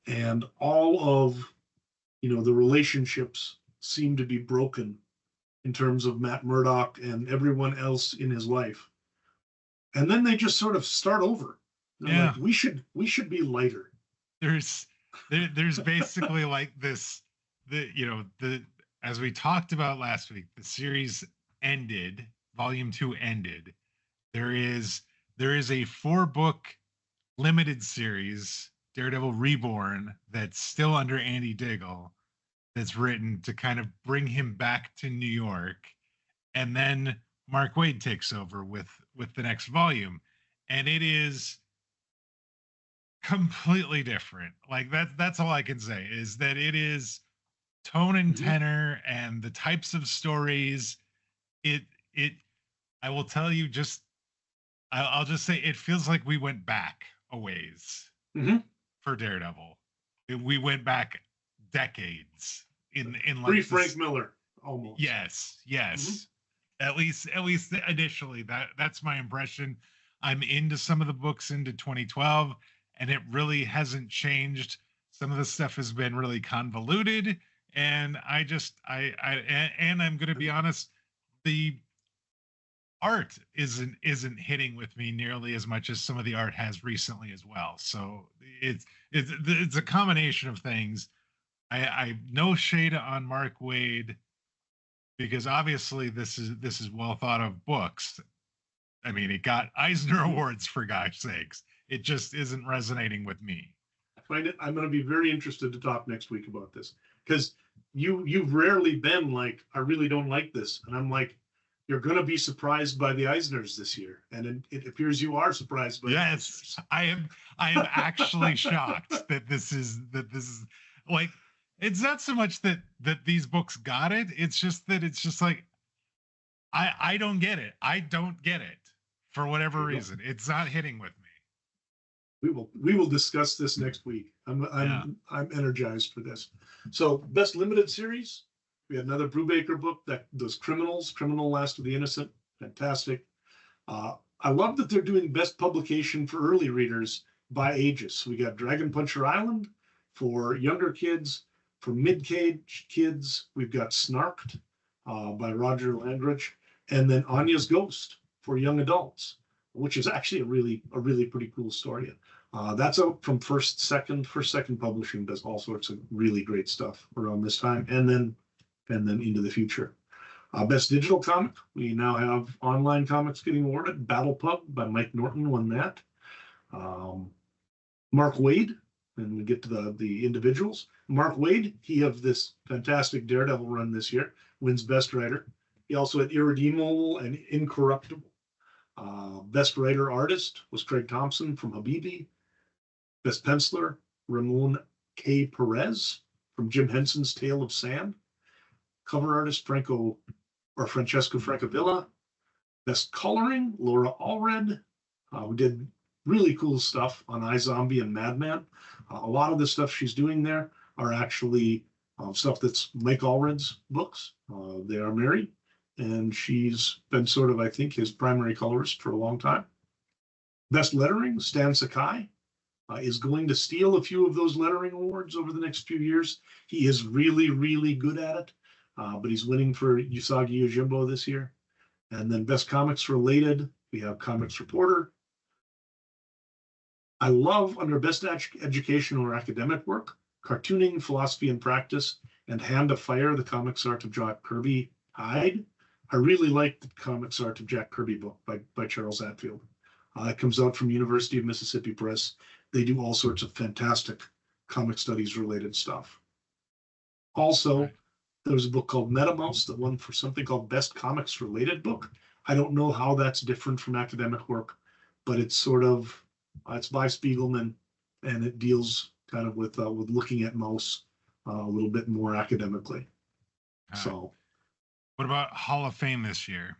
and all of the relationships seem to be broken in terms of Matt Murdock and everyone else in his life. And then they just sort of start over. They're like, we should be lighter. There's basically like this, as we talked about last week, the series ended, volume 2 ended. There is a 4-book limited series, Daredevil Reborn, that's still under Andy Diggle, that's written to kind of bring him back to New York, and then Mark Waid takes over with the next volume, and it is completely different. Like that's all I can say, is that it is tone and tenor and the types of stories. I will tell you, I'll just say it feels like we went back a ways for Daredevil. We went back decades in like pre Frank Miller almost. Yes. At least initially, that's my impression. I'm into some of the books into 2012, and it really hasn't changed. Some of the stuff has been really convoluted, and I'm going to be honest, the art isn't hitting with me nearly as much as some of the art has recently as well. So it's a combination of things. I no shade on Mark Waid, because obviously this is well thought of books. I mean, it got Eisner Awards, for gosh sakes. It just isn't resonating with me. I'm going to be very interested to talk next week about this, because you've rarely been like, I really don't like this, and I'm like, you're going to be surprised by the Eisners this year, and it appears you are surprised by. Yes, I am actually shocked that this is like, it's not so much that these books got it. It's just like, I don't get it. I don't get it for whatever reason. It's not hitting with me. We will discuss this next week. I'm energized for this. So, best limited series. We had another Brubaker book, that those Criminal Last of the Innocent. Fantastic. I love that they're doing best publication for early readers by ages. So we got Dragon Puncher Island for younger kids. For mid-age kids, we've got Snarked by Roger Landrich, and then Anya's Ghost for young adults, which is actually a really pretty cool story. That's out from First Second Publishing, does all sorts of really great stuff around this time, and then into the future. Best digital comic, we now have online comics getting awarded. Battle Pug by Mike Norton won that. Mark Waid, and we get to the individuals. Mark Waid, he of this fantastic Daredevil run this year, wins Best Writer. He also had Irredeemable and Incorruptible. Best Writer Artist was Craig Thompson from Habibi. Best Penciler, Ramon K. Perez from Jim Henson's Tale of Sand. Cover Artist, Francesco Francavilla. Best Coloring, Laura Allred, who did really cool stuff on iZombie and Madman. A lot of the stuff she's doing there are actually stuff that's Mike Allred's books. They are married, and she's been sort of, I think, his primary colorist for a long time. Best Lettering, Stan Sakai is going to steal a few of those lettering awards over the next few years. He is really, really good at it, but he's winning for Usagi Yojimbo this year. And then Best Comics Related, we have Comics Reporter. I love, under Best Educational or Academic Work, Cartooning, Philosophy and Practice, and Hand of Fire, the comics art of Jack Kirby Hyde. I really like the comics art of Jack Kirby book by Charles Atfield. It comes out from University of Mississippi Press. They do all sorts of fantastic comic studies related stuff. Also, there was a book called MetaMouse that won for something called Best Comics Related Book. I don't know how that's different from academic work, but it's sort of, it's by Spiegelman, and it deals kind of with looking at mouse a little bit more academically. So, what about Hall of Fame this year?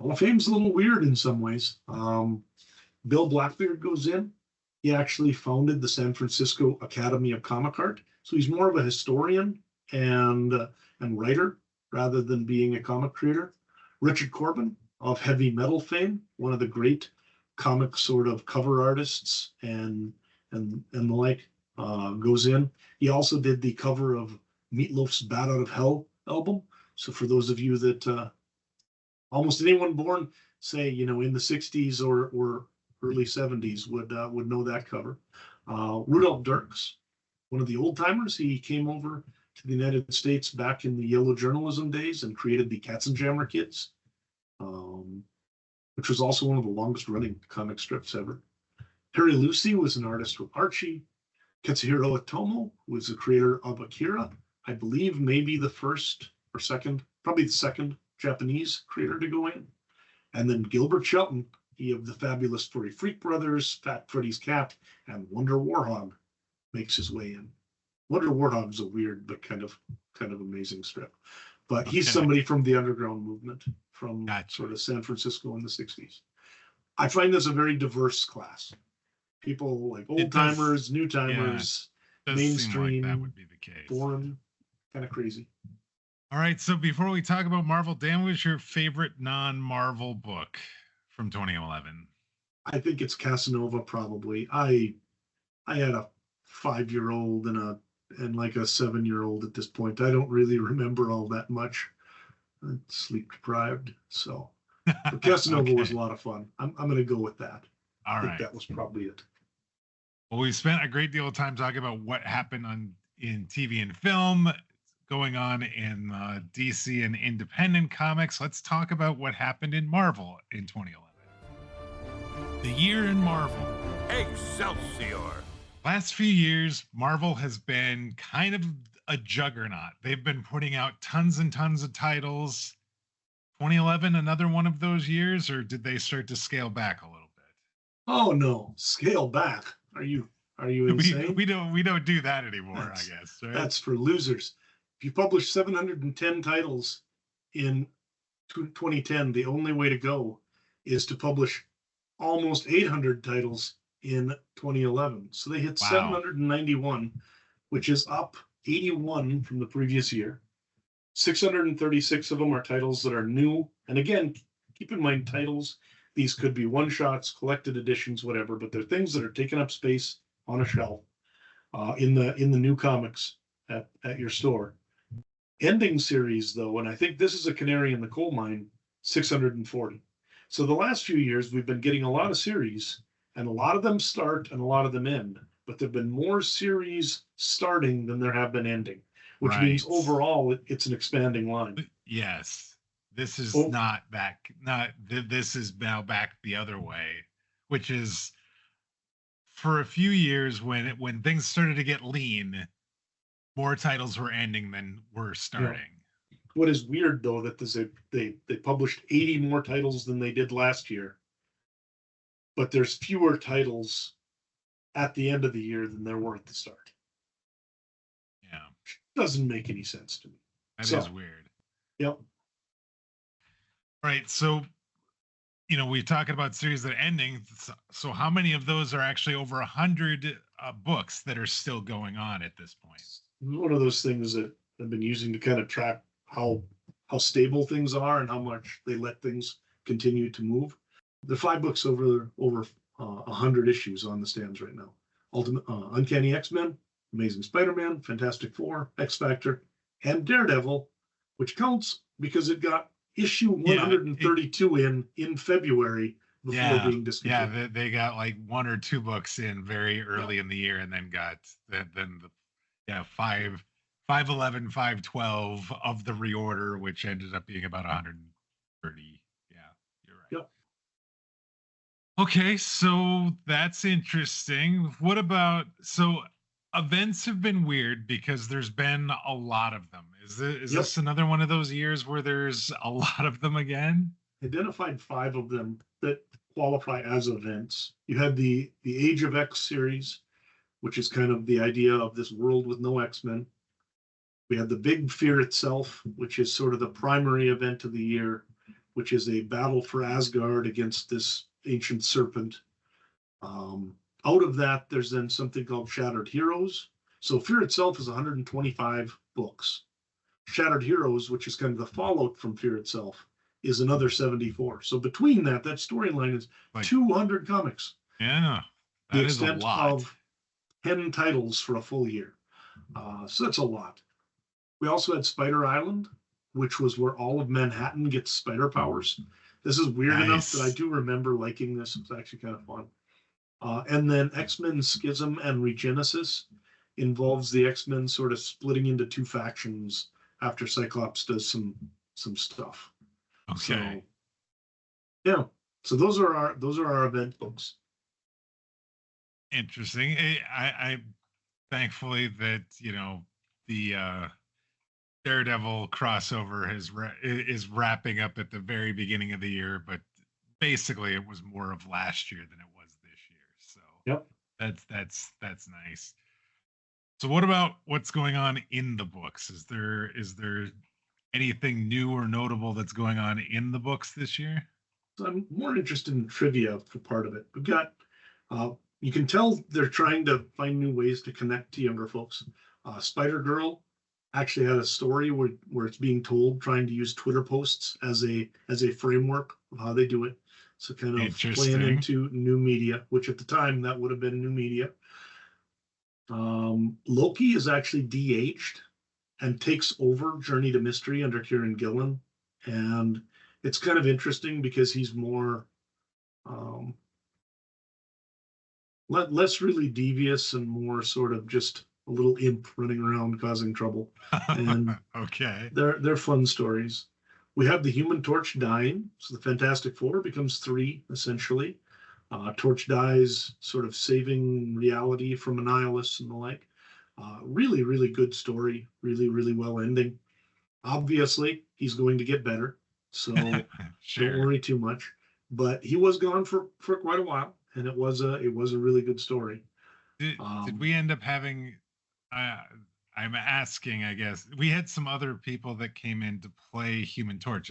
Hall of Fame's a little weird in some ways. Bill Blackbeard goes in. He actually founded the San Francisco Academy of Comic Art, so he's more of a historian and writer rather than being a comic creator. Richard Corbin of heavy metal fame, one of the great comic sort of cover artists and the like, goes in. He also did the cover of Meatloaf's "Bat Out of Hell" album. So for those of you that almost anyone born, say, in the '60s or early '70s would know that cover. Rudolph Dirks, one of the old timers, he came over to the United States back in the yellow journalism days and created the Katzenjammer Kids, which was also one of the longest running comic strips ever. Terry Lucy was an artist with Archie. Katsuhiro Otomo was the creator of Akira. I believe maybe the first or second, probably the second Japanese creator to go in. And then Gilbert Shelton, he of the fabulous Furry Freak Brothers, Fat Freddy's Cat, and Wonder Warhog makes his way in. Wonder Warhog's a weird but kind of amazing strip. But he's somebody from the underground movement from sort of San Francisco in the '60s. I find this a very diverse class. People like old timers, new timers, mainstream, like that would be the case. Foreign, kind of crazy. All right, so before we talk about Marvel, Dan, what was your favorite non-Marvel book from 2011? I think it's Casanova, probably. I had a 5-year-old and like a 7-year-old at this point. I don't really remember all that much. I'm sleep deprived, so. But Casanova was a lot of fun. I'm going to go with that. All right. I think that was probably it. Well, we spent a great deal of time talking about what happened in TV and film, going on in DC and independent comics. Let's talk about what happened in Marvel in 2011. The year in Marvel. Excelsior! Last few years, Marvel has been kind of a juggernaut. They've been putting out tons and tons of titles. 2011, another one of those years, or did they start to scale back a little bit? Oh no, scale back. Are you insane? We don't do that anymore, I guess. Right? That's for losers. If you publish 710 titles in 2010, the only way to go is to publish almost 800 titles in 2011. So they hit 791, which is up 81 from the previous year. 636 of them are titles that are new. And again, keep in mind, titles, these could be one-shots, collected editions, whatever, but they're things that are taking up space on a shelf in the new comics at your store. Ending series, though, and I think this is a canary in the coal mine, 640. So the last few years, we've been getting a lot of series, and a lot of them start and a lot of them end. But there have been more series starting than there have been ending, which means overall it's an expanding line. Yes. This is this is now back the other way, which is for a few years when things started to get lean, more titles were ending than were starting. Yeah. What is weird, though, that they published 80 more titles than they did last year, but there's fewer titles at the end of the year than there were at the start. Yeah. Doesn't make any sense to me. That is weird. Yep. Right. So, we're talking about series that are ending. So how many of those are actually over 100 books that are still going on at this point? One of those things that I've been using to kind of track how stable things are and how much they let things continue to move. There are 5 books over 100 issues on the stands right now. Uncanny X-Men, Amazing Spider-Man, Fantastic Four, X-Factor, and Daredevil, which counts because it got issue 132 in February before being discontinued. Yeah, they got like 1 or 2 books in very early in the year, and then got 511, 512 of the reorder, which ended up being about 130. Yeah, you're right. Yep. Okay, so that's interesting. What about events have been weird because there's been a lot of them. Is this another one of those years where there's a lot of them again? Identified 5 of them that qualify as events. You had the Age of X series, which is kind of the idea of this world with no X-Men. We had the Big Fear itself, which is sort of the primary event of the year, which is a battle for Asgard against this ancient serpent. Out of that, there's then something called Shattered Heroes. So Fear itself is 125 books. Shattered Heroes, which is kind of the fallout from Fear itself, is another 74. So between that storyline is Like, 200 comics. yeah, The that is a extent lot. of 10 titles for a full year. So that's a lot. We also had Spider Island, which was where all of Manhattan gets spider powers. This is weird enough that I do remember liking this. It's actually kind of fun. And then X-Men Schism and Regenesis involves the X-Men sort of splitting into two factions after Cyclops does some stuff. Okay. So, yeah. So those are our event books. Interesting. I thankfully that the Daredevil crossover is wrapping up at the very beginning of the year, but basically it was more of last year than it was this year. So yep, that's nice. So what about what's going on in the books? Is there anything new or notable that's going on in the books this year? So I'm more interested in trivia for part of it. We've got, you can tell they're trying to find new ways to connect to younger folks. Spider Girl actually had a story where it's being told, trying to use Twitter posts as a framework of how they do it. So kind of playing into new media, which at the time that would have been new media. Loki is actually de-aged and takes over Journey to Mystery under Kieran Gillen. And it's kind of interesting because he's more less really devious and more sort of just a little imp running around causing trouble. And okay, they're fun stories. We have the Human Torch dying, so the Fantastic Four becomes 3 essentially. Torch dies, sort of saving reality from Annihilus and the like. Really, really good story. Really, really well ending. Obviously, he's going to get better, so sure. Don't worry too much. But he was gone for quite a while, and it was a really good story. Did we end up having? I'm asking. I guess we had some other people that came in to play Human Torch.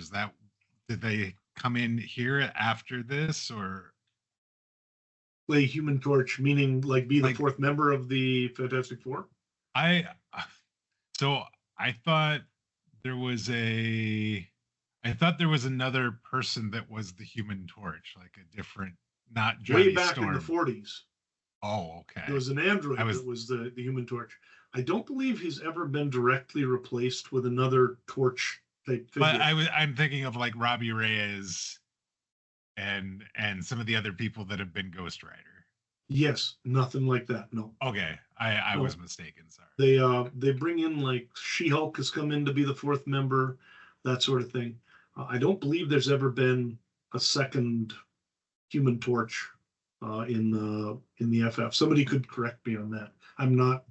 Did they come in here after this, or play Human Torch, meaning like be the fourth member of the Fantastic Four? I thought there was another person that was the Human Torch, like a different, not Johnny way back Storm. in the 40s. Oh, okay. There was an android that was the Human Torch. I don't believe he's ever been directly replaced with another Torch type figure. But I'm thinking of like Robbie Reyes and some of the other people that have been Ghost Rider. Yes, nothing like that. No. Okay, I was mistaken. Sorry. They bring in like She-Hulk has come in to be the fourth member, that sort of thing. I don't believe there's ever been a second Human Torch in the FF. Somebody could correct me on that. I'm not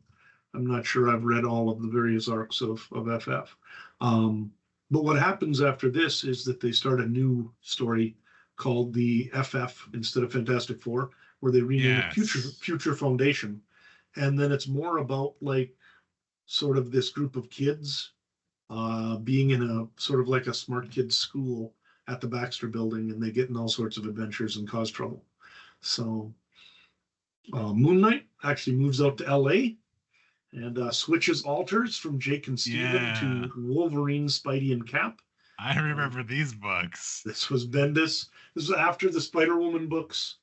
sure. I've read all of the various arcs of FF. But what happens after this is that they start a new story called the FF instead of Fantastic Four, where they rename it Future Foundation. And then it's more about like sort of this group of kids being in a sort of like a smart kids school at the Baxter Building, and they get in all sorts of adventures and cause trouble. So Moon Knight actually moves out to LA and switches alters from Jake and Steven to Wolverine, Spidey, and Cap. I remember these books. This was Bendis. This was after the Spider-Woman books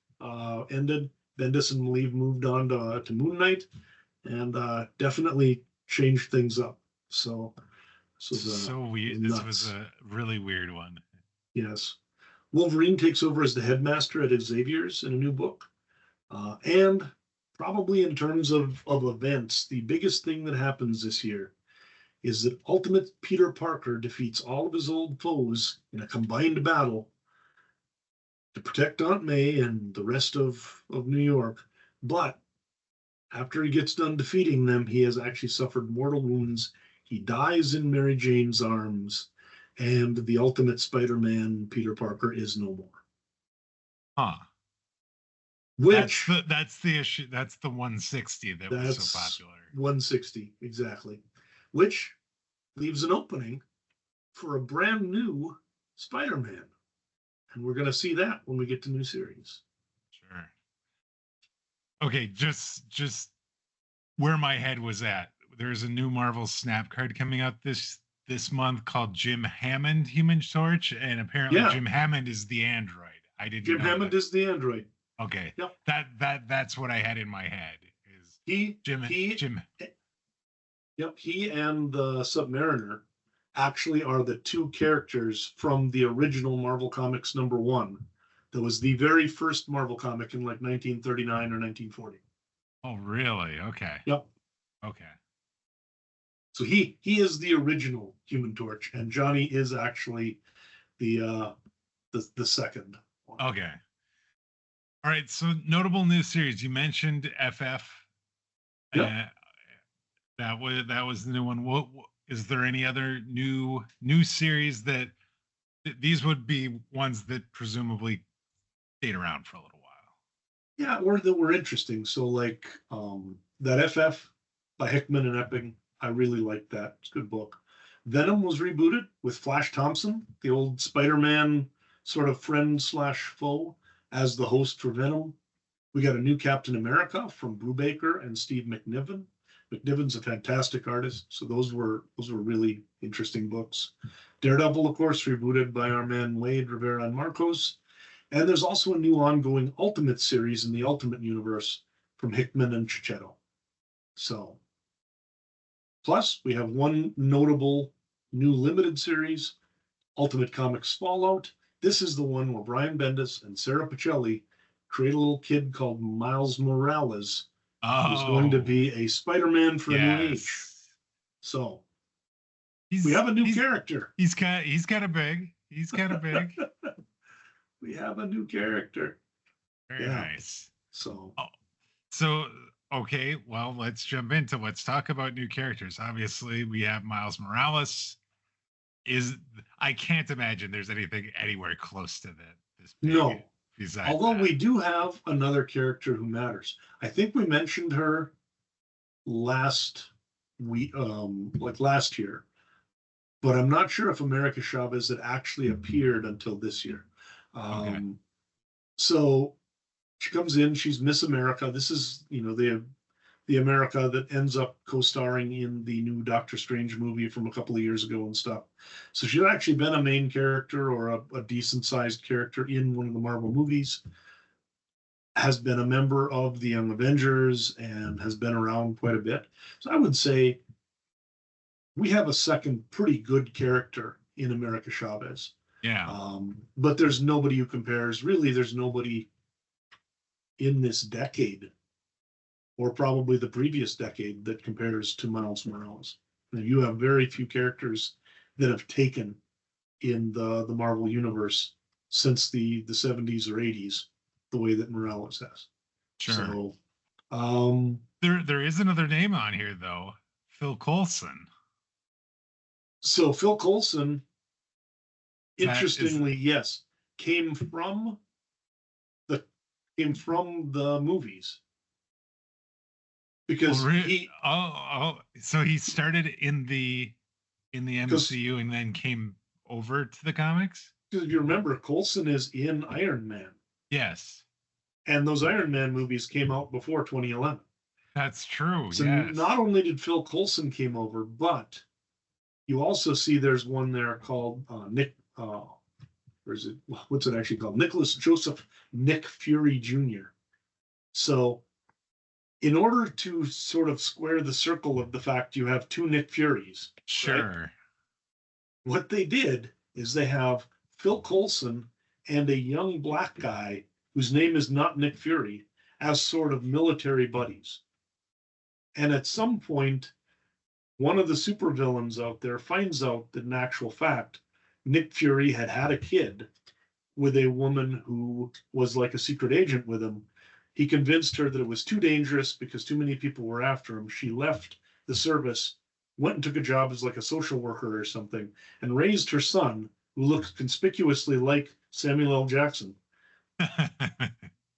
ended. Bendis and Lee moved on to Moon Knight, and definitely changed things up. So weird. This was a really weird one. Yes. Wolverine takes over as the headmaster at Xavier's in a new book. And probably in terms of events, the biggest thing that happens this year is that Ultimate Peter Parker defeats all of his old foes in a combined battle to protect Aunt May and the rest of New York. But after he gets done defeating them, he has actually suffered mortal wounds. He dies in Mary Jane's arms, and the Ultimate Spider-Man, Peter Parker, is no more. Huh. Which that's the issue. That's the 160 that was so popular. 160, exactly. Which leaves an opening for a brand new Spider-Man. And we're going to see that when we get to new series. Sure. Okay, just where my head was at. There's a new Marvel Snap card coming out this this month called Jim Hammond Human Torch, and apparently Yeah, Jim Hammond is the android. I didn't Jim know Hammond that. is the android. Okay, Yep. that's what I had in my head. Is He Jim he Jim? Yep, he and the Submariner actually are the two characters from the original Marvel Comics #1. That was the very first Marvel comic in like 1939 or 1940. Oh, really? Okay. Yep. Okay. So he is the original Human Torch, and Johnny is actually the second one. Okay. All right. So notable new series. You mentioned FF. Yep. That was the new one. What is there any other new series that these would be ones that presumably stayed around for a little while? Yeah, or that were interesting. So like that FF by Hickman and Epping, I really liked that. It's a good book. Venom was rebooted with Flash Thompson, the old Spider-Man sort of friend slash foe, as the host for Venom. We got a new Captain America from Brubaker and Steve McNiven. McNiven's a fantastic artist, so those were really interesting books. Daredevil, of course, rebooted by our man Wade Rivera and Marcos. And there's also a new ongoing Ultimate series in the Ultimate Universe from Hickman and Chichetto. So, plus we have one notable new limited series, Ultimate Comics Fallout. This is the one where Brian Bendis and Sarah Pichelli create a little kid called Miles Morales, who's going to be a Spider-Man for a new age. So we have a new character. He's kind of big. He's kind of big. We have a new character. Very nice. So okay, well, let's talk about new characters. Obviously, we have Miles Morales. I can't imagine there's anything anywhere close to that. This big. No. Although we do have another character who matters. I think we mentioned her last week, like last year, but I'm not sure if America Chavez had actually appeared until this year. Okay. So she comes in, she's Miss America. This is, the America that ends up co-starring in the new Doctor Strange movie from a couple of years ago and stuff. So she's actually been a main character or a decent-sized character in one of the Marvel movies, has been a member of the Young Avengers, and has been around quite a bit. So I would say we have a second pretty good character in America Chavez. Yeah. But there's nobody who compares. Really, there's nobody in this decade, or probably the previous decade, that compares to Miles Morales. And you have very few characters that have taken in the Marvel universe since the 70s or 80s the way that Morales has. Sure. So there is another name on here though, Phil Coulson. So Phil Coulson, interestingly, yes, came from the movies. Because so he started in the MCU and then came over to the comics? Because if you remember, Coulson is in Iron Man. Yes. And those Iron Man movies came out before 2011. That's true. So yes. Not only did Phil Coulson came over, but you also see there's one there called what's it actually called? Nicholas Joseph Nick Fury Jr. So in order to sort of square the circle of the fact you have two Nick Furies, sure, right? What they did is they have Phil Coulson and a young black guy whose name is not Nick Fury as sort of military buddies. And at some point, one of the supervillains out there finds out that in actual fact, Nick Fury had a kid with a woman who was like a secret agent with him. He convinced her that it was too dangerous because too many people were after him. She left the service, went and took a job as like a social worker or something, and raised her son, who looks conspicuously like Samuel L. Jackson,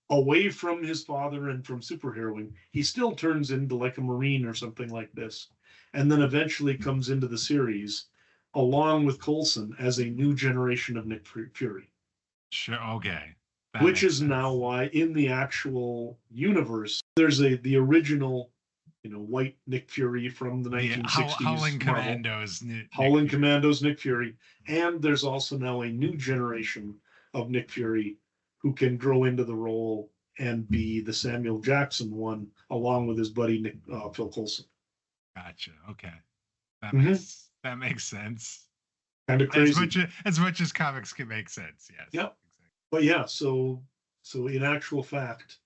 away from his father and from superheroing. He still turns into like a Marine or something like this, and then eventually comes into the series along with Coulson as a new generation of Nick Fury. Sure. Okay. Which is now why in the actual universe, there's the original white Nick Fury from the 1960s Howling Marvel. Commandos. Howling Commandos Nick Fury. And there's also now a new generation of Nick Fury who can grow into the role and be the Samuel Jackson one, along with his buddy Phil Coulson. Gotcha. Okay, that makes sense. Kind of crazy. As much as comics can make sense. Yes. Yeah. Exactly. But yeah, so in actual fact,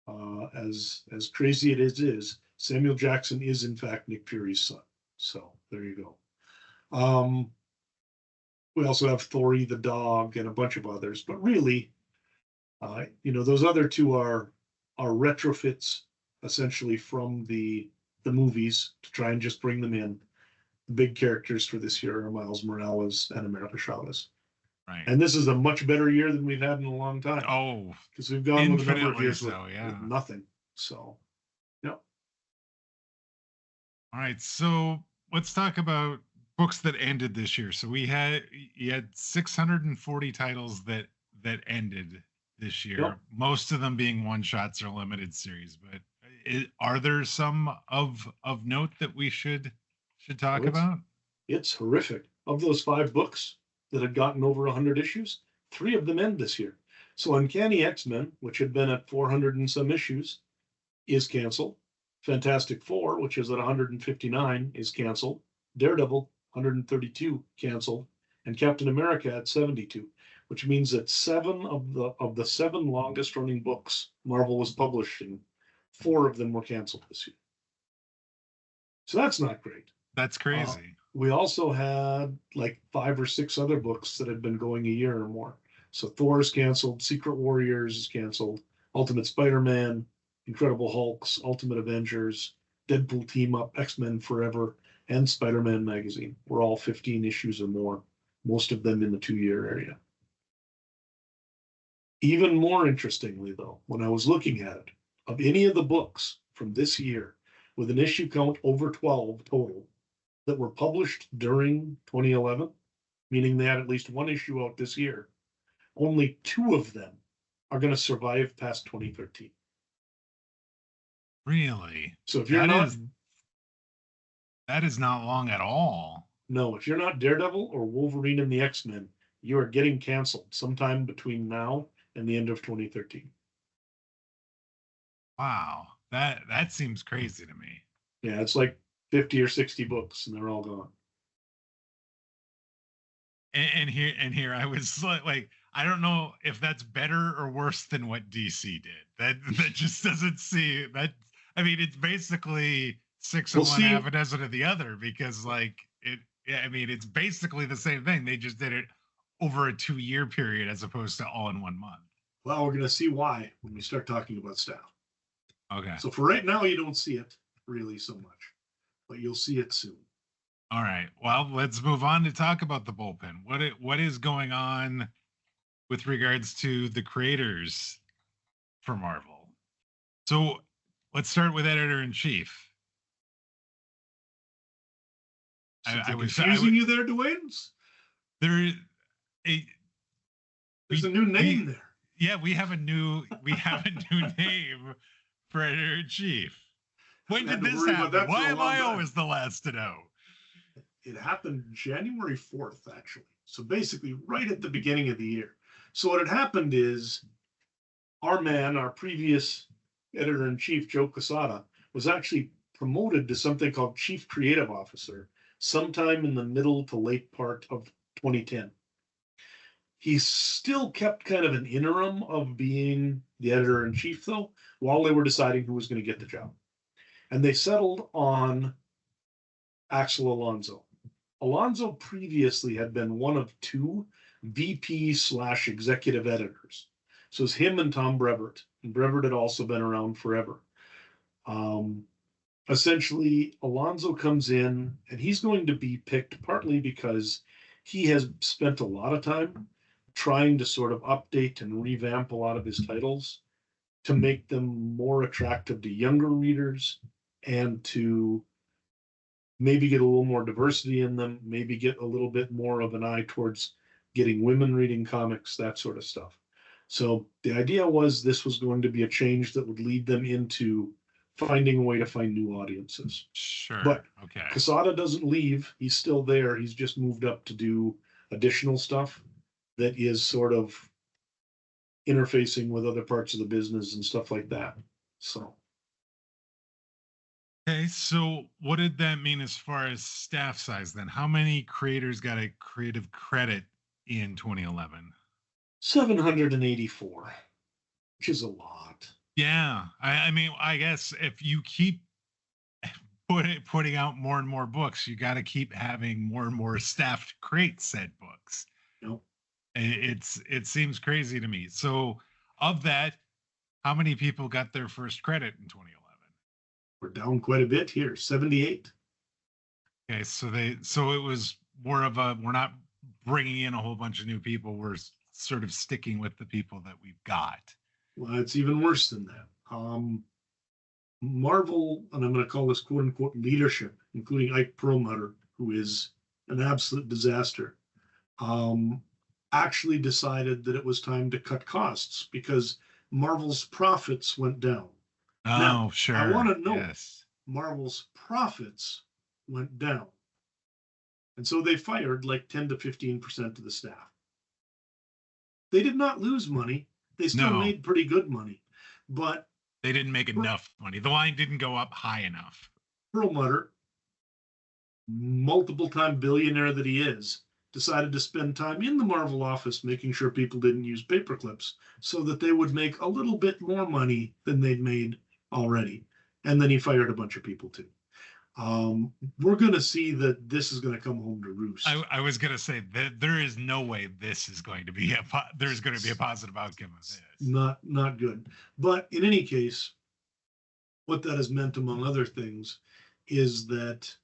as crazy it is, Samuel Jackson is in fact Nick Fury's son. So there you go. We also have Thori the dog and a bunch of others, but really, those other two are retrofits essentially from the movies to try and just bring them in. The big characters for this year are Miles Morales and America Chavez. Right. And this is a much better year than we've had in a long time. Oh, because we've gone with a number of years with nothing. So, yeah. All right, so let's talk about books that ended this year. So you had 640 titles that ended this year. Yep. Most of them being one shots or limited series. But are there some of note that we should talk about? It's horrific. Of those 5 books that had gotten over 100 issues, 3 of them end this year. So Uncanny X-Men, which had been at 400 and some issues, is canceled. Fantastic Four, which is at 159, is canceled. Daredevil, 132, canceled. And Captain America at 72, which means that 7 of the 7 longest running books Marvel was publishing, 4 of them were canceled this year. So that's not great. That's crazy. We also had like 5 or 6 other books that had been going a year or more. So Thor is canceled, Secret Warriors is canceled, Ultimate Spider-Man, Incredible Hulks, Ultimate Avengers, Deadpool Team Up, X-Men Forever, and Spider-Man Magazine were all 15 issues or more, most of them in the 2-year area. Even more interestingly, though, when I was looking at it, of any of the books from this year with an issue count over 12 total that were published during 2011, meaning they had at least 1 issue out this year, only 2 of them are going to survive past 2013. Really? So if you're that is not long at all. No, if you're not Daredevil or Wolverine and the X-Men, you are getting canceled sometime between now and the end of 2013. Wow. That seems crazy to me. Yeah, it's like 50 or 60 books and they're all gone. And here I was like, I don't know if that's better or worse than what DC did. That just doesn't see that. I mean, it's basically 6 of one, half a dozen of the other, because it's basically the same thing. They just did it over a 2-year period as opposed to all in 1 month. Well, we're going to see why when we start talking about staff. Okay. So for right now, you don't see it really so much, but you'll see it soon. All right. Well, let's move on to talk about the bullpen. What is going on with regards to the creators for Marvel? So let's start with editor-in-chief. I was confusing you there, Dwayne? There's a new name there. Yeah, we have a new name for editor-in-chief. When did this happen? Why am I always the last to know? It happened January 4th, actually. So basically right at the beginning of the year. So what had happened is our previous editor-in-chief, Joe Quesada, was actually promoted to something called Chief Creative Officer sometime in the middle to late part of 2010. He still kept kind of an interim of being the editor-in-chief, though, while they were deciding who was going to get the job. And they settled on Axel Alonso. Alonso previously had been one of 2 VP/executive editors. So it's him and Tom Brevoort. And Brevoort had also been around forever. Essentially, Alonso comes in, and he's going to be picked partly because he has spent a lot of time trying to sort of update and revamp a lot of his titles to make them more attractive to younger readers and to maybe get a little more diversity in them, maybe get a little bit more of an eye towards getting women reading comics, that sort of stuff. So the idea was this was going to be a change that would lead them into finding a way to find new audiences. Sure. But Okay. Quesada doesn't leave. He's still there. He's just moved up to do additional stuff that is sort of interfacing with other parts of the business and stuff like that. So Okay, so what did that mean as far as staff size then? How many creators got a creative credit in 2011? 784, which is a lot. Yeah, I mean, I guess if you keep putting out more and more books, you got to keep having more and more staff to create said books. Nope. It seems crazy to me. So, of that, how many people got their first credit in 2011? We're down quite a bit here, 78. Okay, so it was more of a, we're not bringing in a whole bunch of new people. We're sort of sticking with the people that we've got. Well, it's even worse than that. Marvel, and I'm going to call this quote unquote leadership, including Ike Perlmutter, who is an absolute disaster, actually decided that it was time to cut costs because Marvel's profits went down. Oh, now, sure. I want to note yes. Marvel's profits went down. And so they fired like 10 to 15% of the staff. They did not lose money. They still made pretty good money. But they didn't make enough money. The line didn't go up high enough. Perlmutter, multiple-time billionaire that he is, decided to spend time in the Marvel office making sure people didn't use paper clips so that they would make a little bit more money than they'd made already. And then he fired a bunch of people too. We're going to see that this is going to come home to roost. I was going to say that there is no way this is going to be there's going to be a positive outcome of this. Not good. But in any case, what that has meant, among other things, is that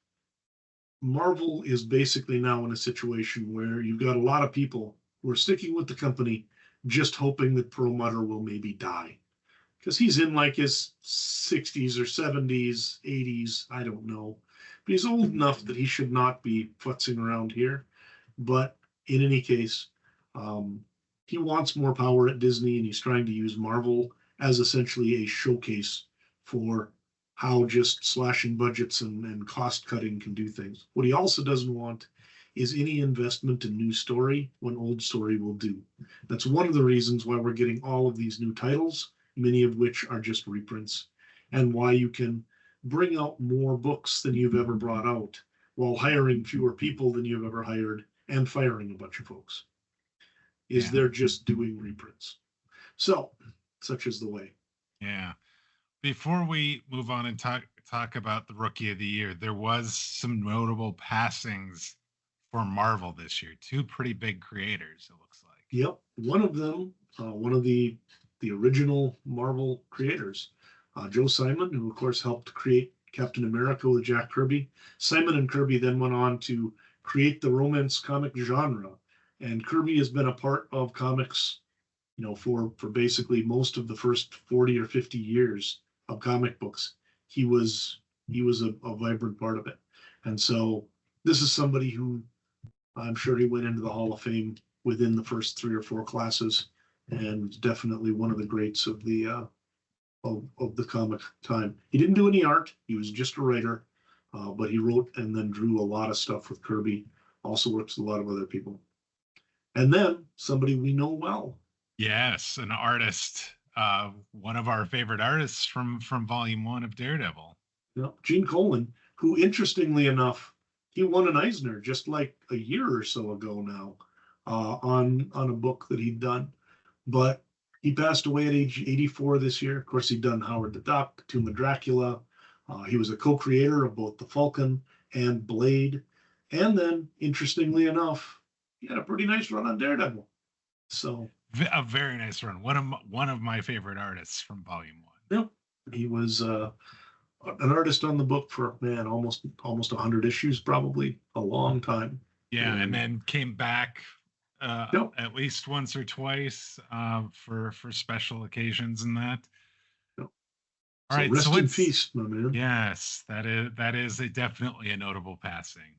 Marvel is basically now in a situation where you've got a lot of people who are sticking with the company, just hoping that Perlmutter will maybe die. Because he's in like his 60s or 70s, 80s, I don't know. But he's old enough that he should not be futzing around here. But in any case, he wants more power at Disney, and he's trying to use Marvel as essentially a showcase for how just slashing budgets and cost cutting can do things. What he also doesn't want is any investment in new story when old story will do. That's one of the reasons why we're getting all of these new titles, many of which are just reprints, and why you can bring out more books than you've ever brought out while hiring fewer people than you've ever hired and firing a bunch of folks. They're just doing reprints. So, such is the way. Yeah. Before we move on and talk about the Rookie of the Year, there was some notable passings for Marvel this year. Two pretty big creators, it looks like. Yep. One of them, one of the original Marvel creators, Joe Simon, who of course helped create Captain America with Jack Kirby. Simon and Kirby then went on to create the romance comic genre. And Kirby has been a part of comics, for basically most of the first 40 or 50 years of comic books. He was a vibrant part of it. And so this is somebody who I'm sure he went into the Hall of Fame within the first 3 or 4 classes, and definitely one of the greats of the comic time. He didn't do any art. He was just a writer, but he wrote and then drew a lot of stuff with Kirby. Also works with a lot of other people. And then somebody we know well. Yes, an artist, one of our favorite artists from Volume 1 of Daredevil. Gene Colan, who, interestingly enough, he won an Eisner just like a year or so ago now on a book that he'd done. But he passed away at age 84 this year. Of course, he'd done Howard the Duck, Tomb of Dracula. He was a co-creator of both The Falcon and Blade. And then, interestingly enough, he had a pretty nice run on Daredevil. So a very nice run. One of my favorite artists from Volume 1. Yep. He was an artist on the book for almost 100 issues, probably a long time. Yeah, and then came back at least once or twice for special occasions and that. Yep. All right, rest in peace, my man. Yes, that is definitely a notable passing.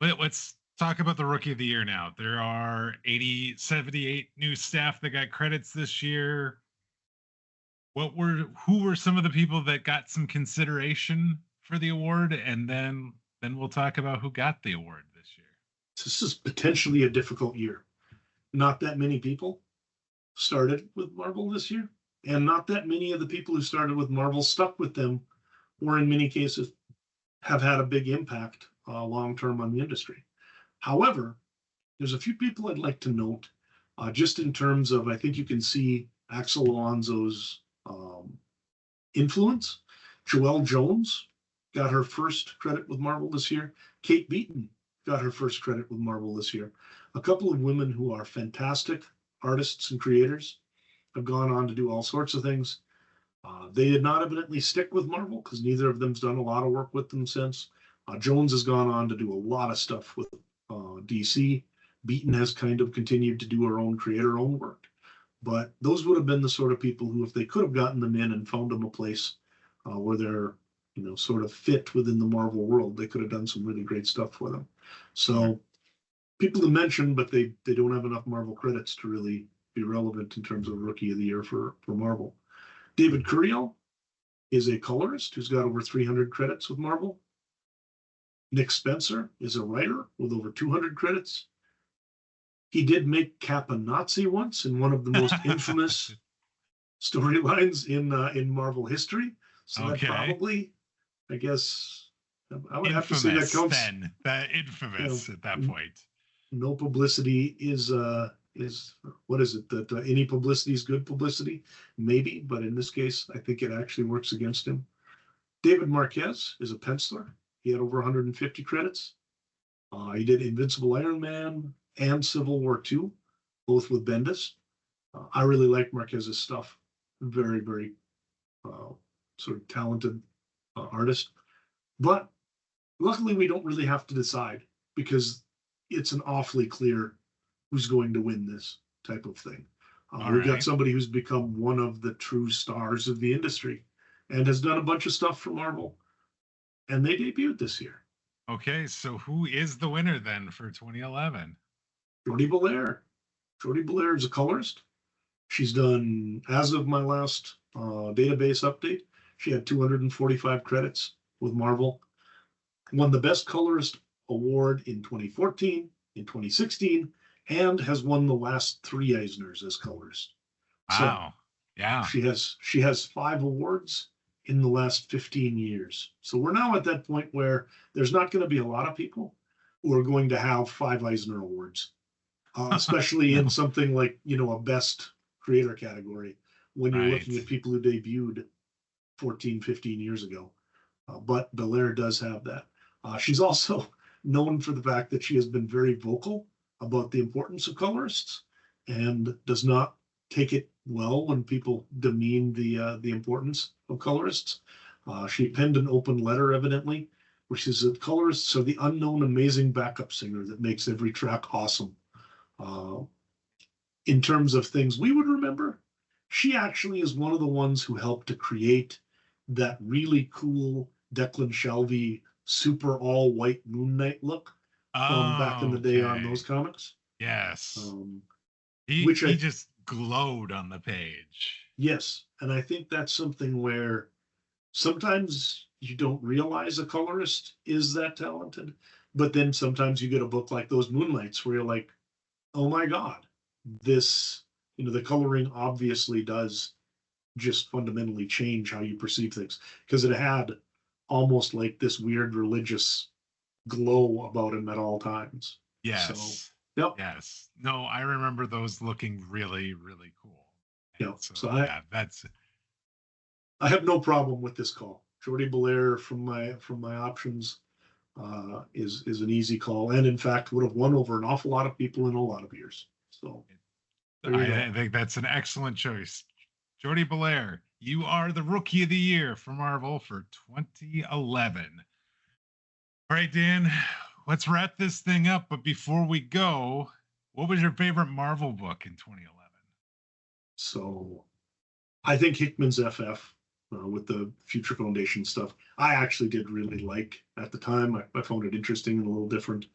But let's talk about the Rookie of the Year now. There are 78 new staff that got credits this year. who were some of the people that got some consideration for the award, and then we'll talk about who got the award this year. This is potentially a difficult year. Not that many people started with Marvel this year, and not that many of the people who started with Marvel stuck with them, or in many cases have had a big impact long term on the industry. However, there's a few people I'd like to note, just in terms of, I think you can see Axel Alonso's influence. Joelle Jones got her first credit with Marvel this year. Kate Beaton got her first credit with Marvel this year. A couple of women who are fantastic artists and creators have gone on to do all sorts of things. They did not evidently stick with Marvel because neither of them's done a lot of work with them since. Jones has gone on to do a lot of stuff with DC. Beaton has kind of continued to do her own, create her own work. But those would have been the sort of people who, if they could have gotten them in and found them a place where they're, sort of fit within the Marvel world, they could have done some really great stuff for them. So people to mention, but they don't have enough Marvel credits to really be relevant in terms of Rookie of the Year for Marvel. David Curiel is a colorist who's got over 300 credits with Marvel. Nick Spencer is a writer with over 200 credits. He did make Kappa Nazi once in one of the most infamous storylines in Marvel history. So that probably, I guess, I would have to say that counts. Then that infamous at that point. No publicity is what is it, that any publicity is good publicity? Maybe, but in this case, I think it actually works against him. David Marquez is a penciler. He had over 150 credits. He did Invincible Iron Man and Civil War II, both with Bendis. I really like Marquez's stuff. Very, very sort of talented artist. But luckily, we don't really have to decide because it's an awfully clear who's going to win this type of thing. We've got somebody who's become one of the true stars of the industry and has done a bunch of stuff for Marvel. And they debuted this year. Okay, so who is the winner then for 2011? Jordie Bellaire. Jordie Bellaire is a colorist. She's done, as of my last database update, she had 245 credits with Marvel. Won the Best Colorist Award in 2014, in 2016, and has won the last 3 Eisners as colorist. Wow. So yeah. She has 5 awards in the last 15 years. So we're now at that point where there's not going to be a lot of people who are going to have 5 Eisner Awards, especially in something like, a best creator category when you're looking at people who debuted 14, 15 years ago. But Bellaire does have that. She's also known for the fact that she has been very vocal about the importance of colorists and does not take it well when people demean the importance of colorists. She penned an open letter, evidently, which says that colorists are the unknown amazing backup singer that makes every track awesome. In terms of things we would remember, she actually is one of the ones who helped to create that really cool Declan Shalvey super all-white Moon Knight look from back in the day on those comics. Yes. He just glowed on the page. Yes, and I think that's something where sometimes you don't realize a colorist is that talented, but then sometimes you get a book like those Moonlights where you're like, oh my God, this, the coloring obviously does just fundamentally change how you perceive things, because it had almost like this weird religious glow about him at all times. Yes. So, yep. Yes. No, I remember those looking really, really cool. Yeah. So that's. I have no problem with this call. Jordie Bellaire from my options is an easy call, and in fact would have won over an awful lot of people in a lot of years. So I think that's an excellent choice. Jordie Bellaire, you are the Rookie of the Year for Marvel for 2011. All right, Dan, let's wrap this thing up. But before we go, what was your favorite Marvel book in 2011? So I think Hickman's FF with the Future Foundation stuff, I actually did really like at the time. I found it interesting and a little different.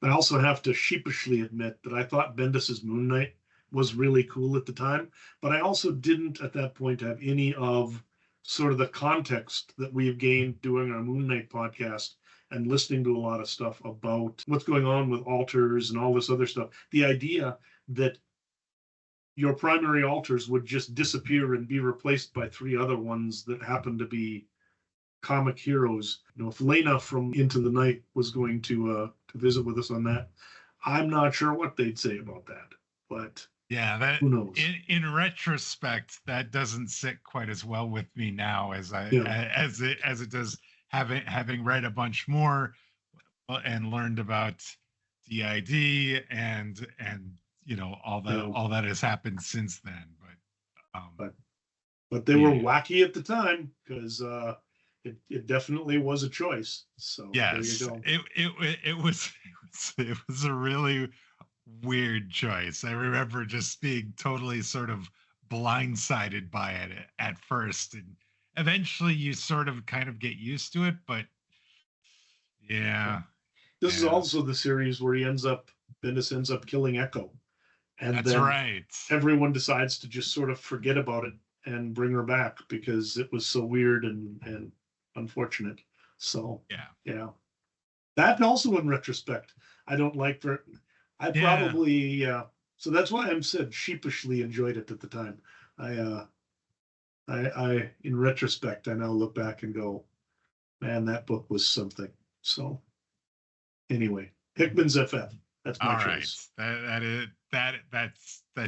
I also have to sheepishly admit that I thought Bendis's Moon Knight was really cool at the time. But I also didn't at that point have any of sort of the context that we've gained doing our Moon Knight podcast and listening to a lot of stuff about what's going on with alters and all this other stuff. The idea that your primary alters would just disappear and be replaced by three other ones that happen to be comic heroes. You know, if Lena from Into the Night was going to visit with us on that, I'm not sure what they'd say about that. But yeah, that who knows? In retrospect, that doesn't sit quite as well with me now as it does having read a bunch more and learned about DID and you know all that has happened since then. But they were wacky at the time because it definitely was a choice. So yes, there you go. It was a really weird choice. I remember just being totally sort of blindsided by it at first, and eventually you sort of kind of get used to it. But yeah, this is also the series where Bendis ends up killing Echo, and that's then right. Everyone decides to just sort of forget about it and bring her back because it was so weird and unfortunate. So yeah. That also, in retrospect, I don't like for. I probably so that's why I'm said sheepishly enjoyed it at the time. I in retrospect, I now look back and go, man, that book was something. So anyway, Hickman's FF. That's my choice. That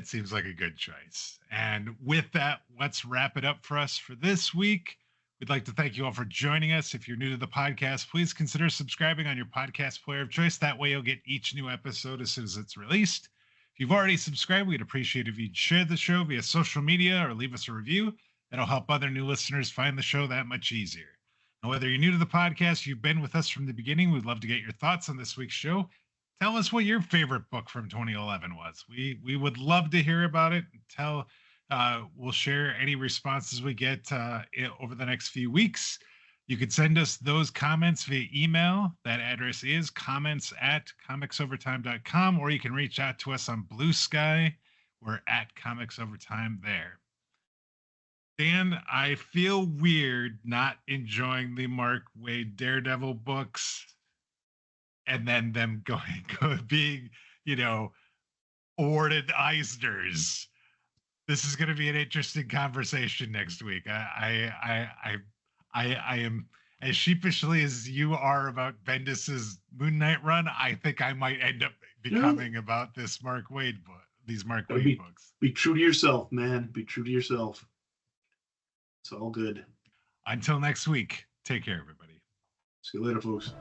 seems like a good choice. And with that, let's wrap it up for us for this week. We'd like to thank you all for joining us. If you're new to the podcast, please consider subscribing on your podcast player of choice. That way you'll get each new episode as soon as it's released. If you've already subscribed, we'd appreciate if you'd share the show via social media or leave us a review. That'll help other new listeners find the show that much easier. And whether you're new to the podcast, you've been with us from the beginning, we'd love to get your thoughts on this week's show. Tell us what your favorite book from 2011 was. We would love to hear about it. We'll share any responses we get over the next few weeks. You could send us those comments via email. That address is comments@comicsovertime.com, or you can reach out to us on Blue Sky. We're at Comics Overtime there. Dan, I feel weird not enjoying the Mark Waid Daredevil books and then them being, awarded Eisners. This is going to be an interesting conversation next week. I am as sheepishly as you are about Bendis's Moon Knight run. I think I might end up becoming about this Mark Waid book. These Mark Waid books. Be true to yourself, man. Be true to yourself. It's all good. Until next week, take care, everybody. See you later, folks.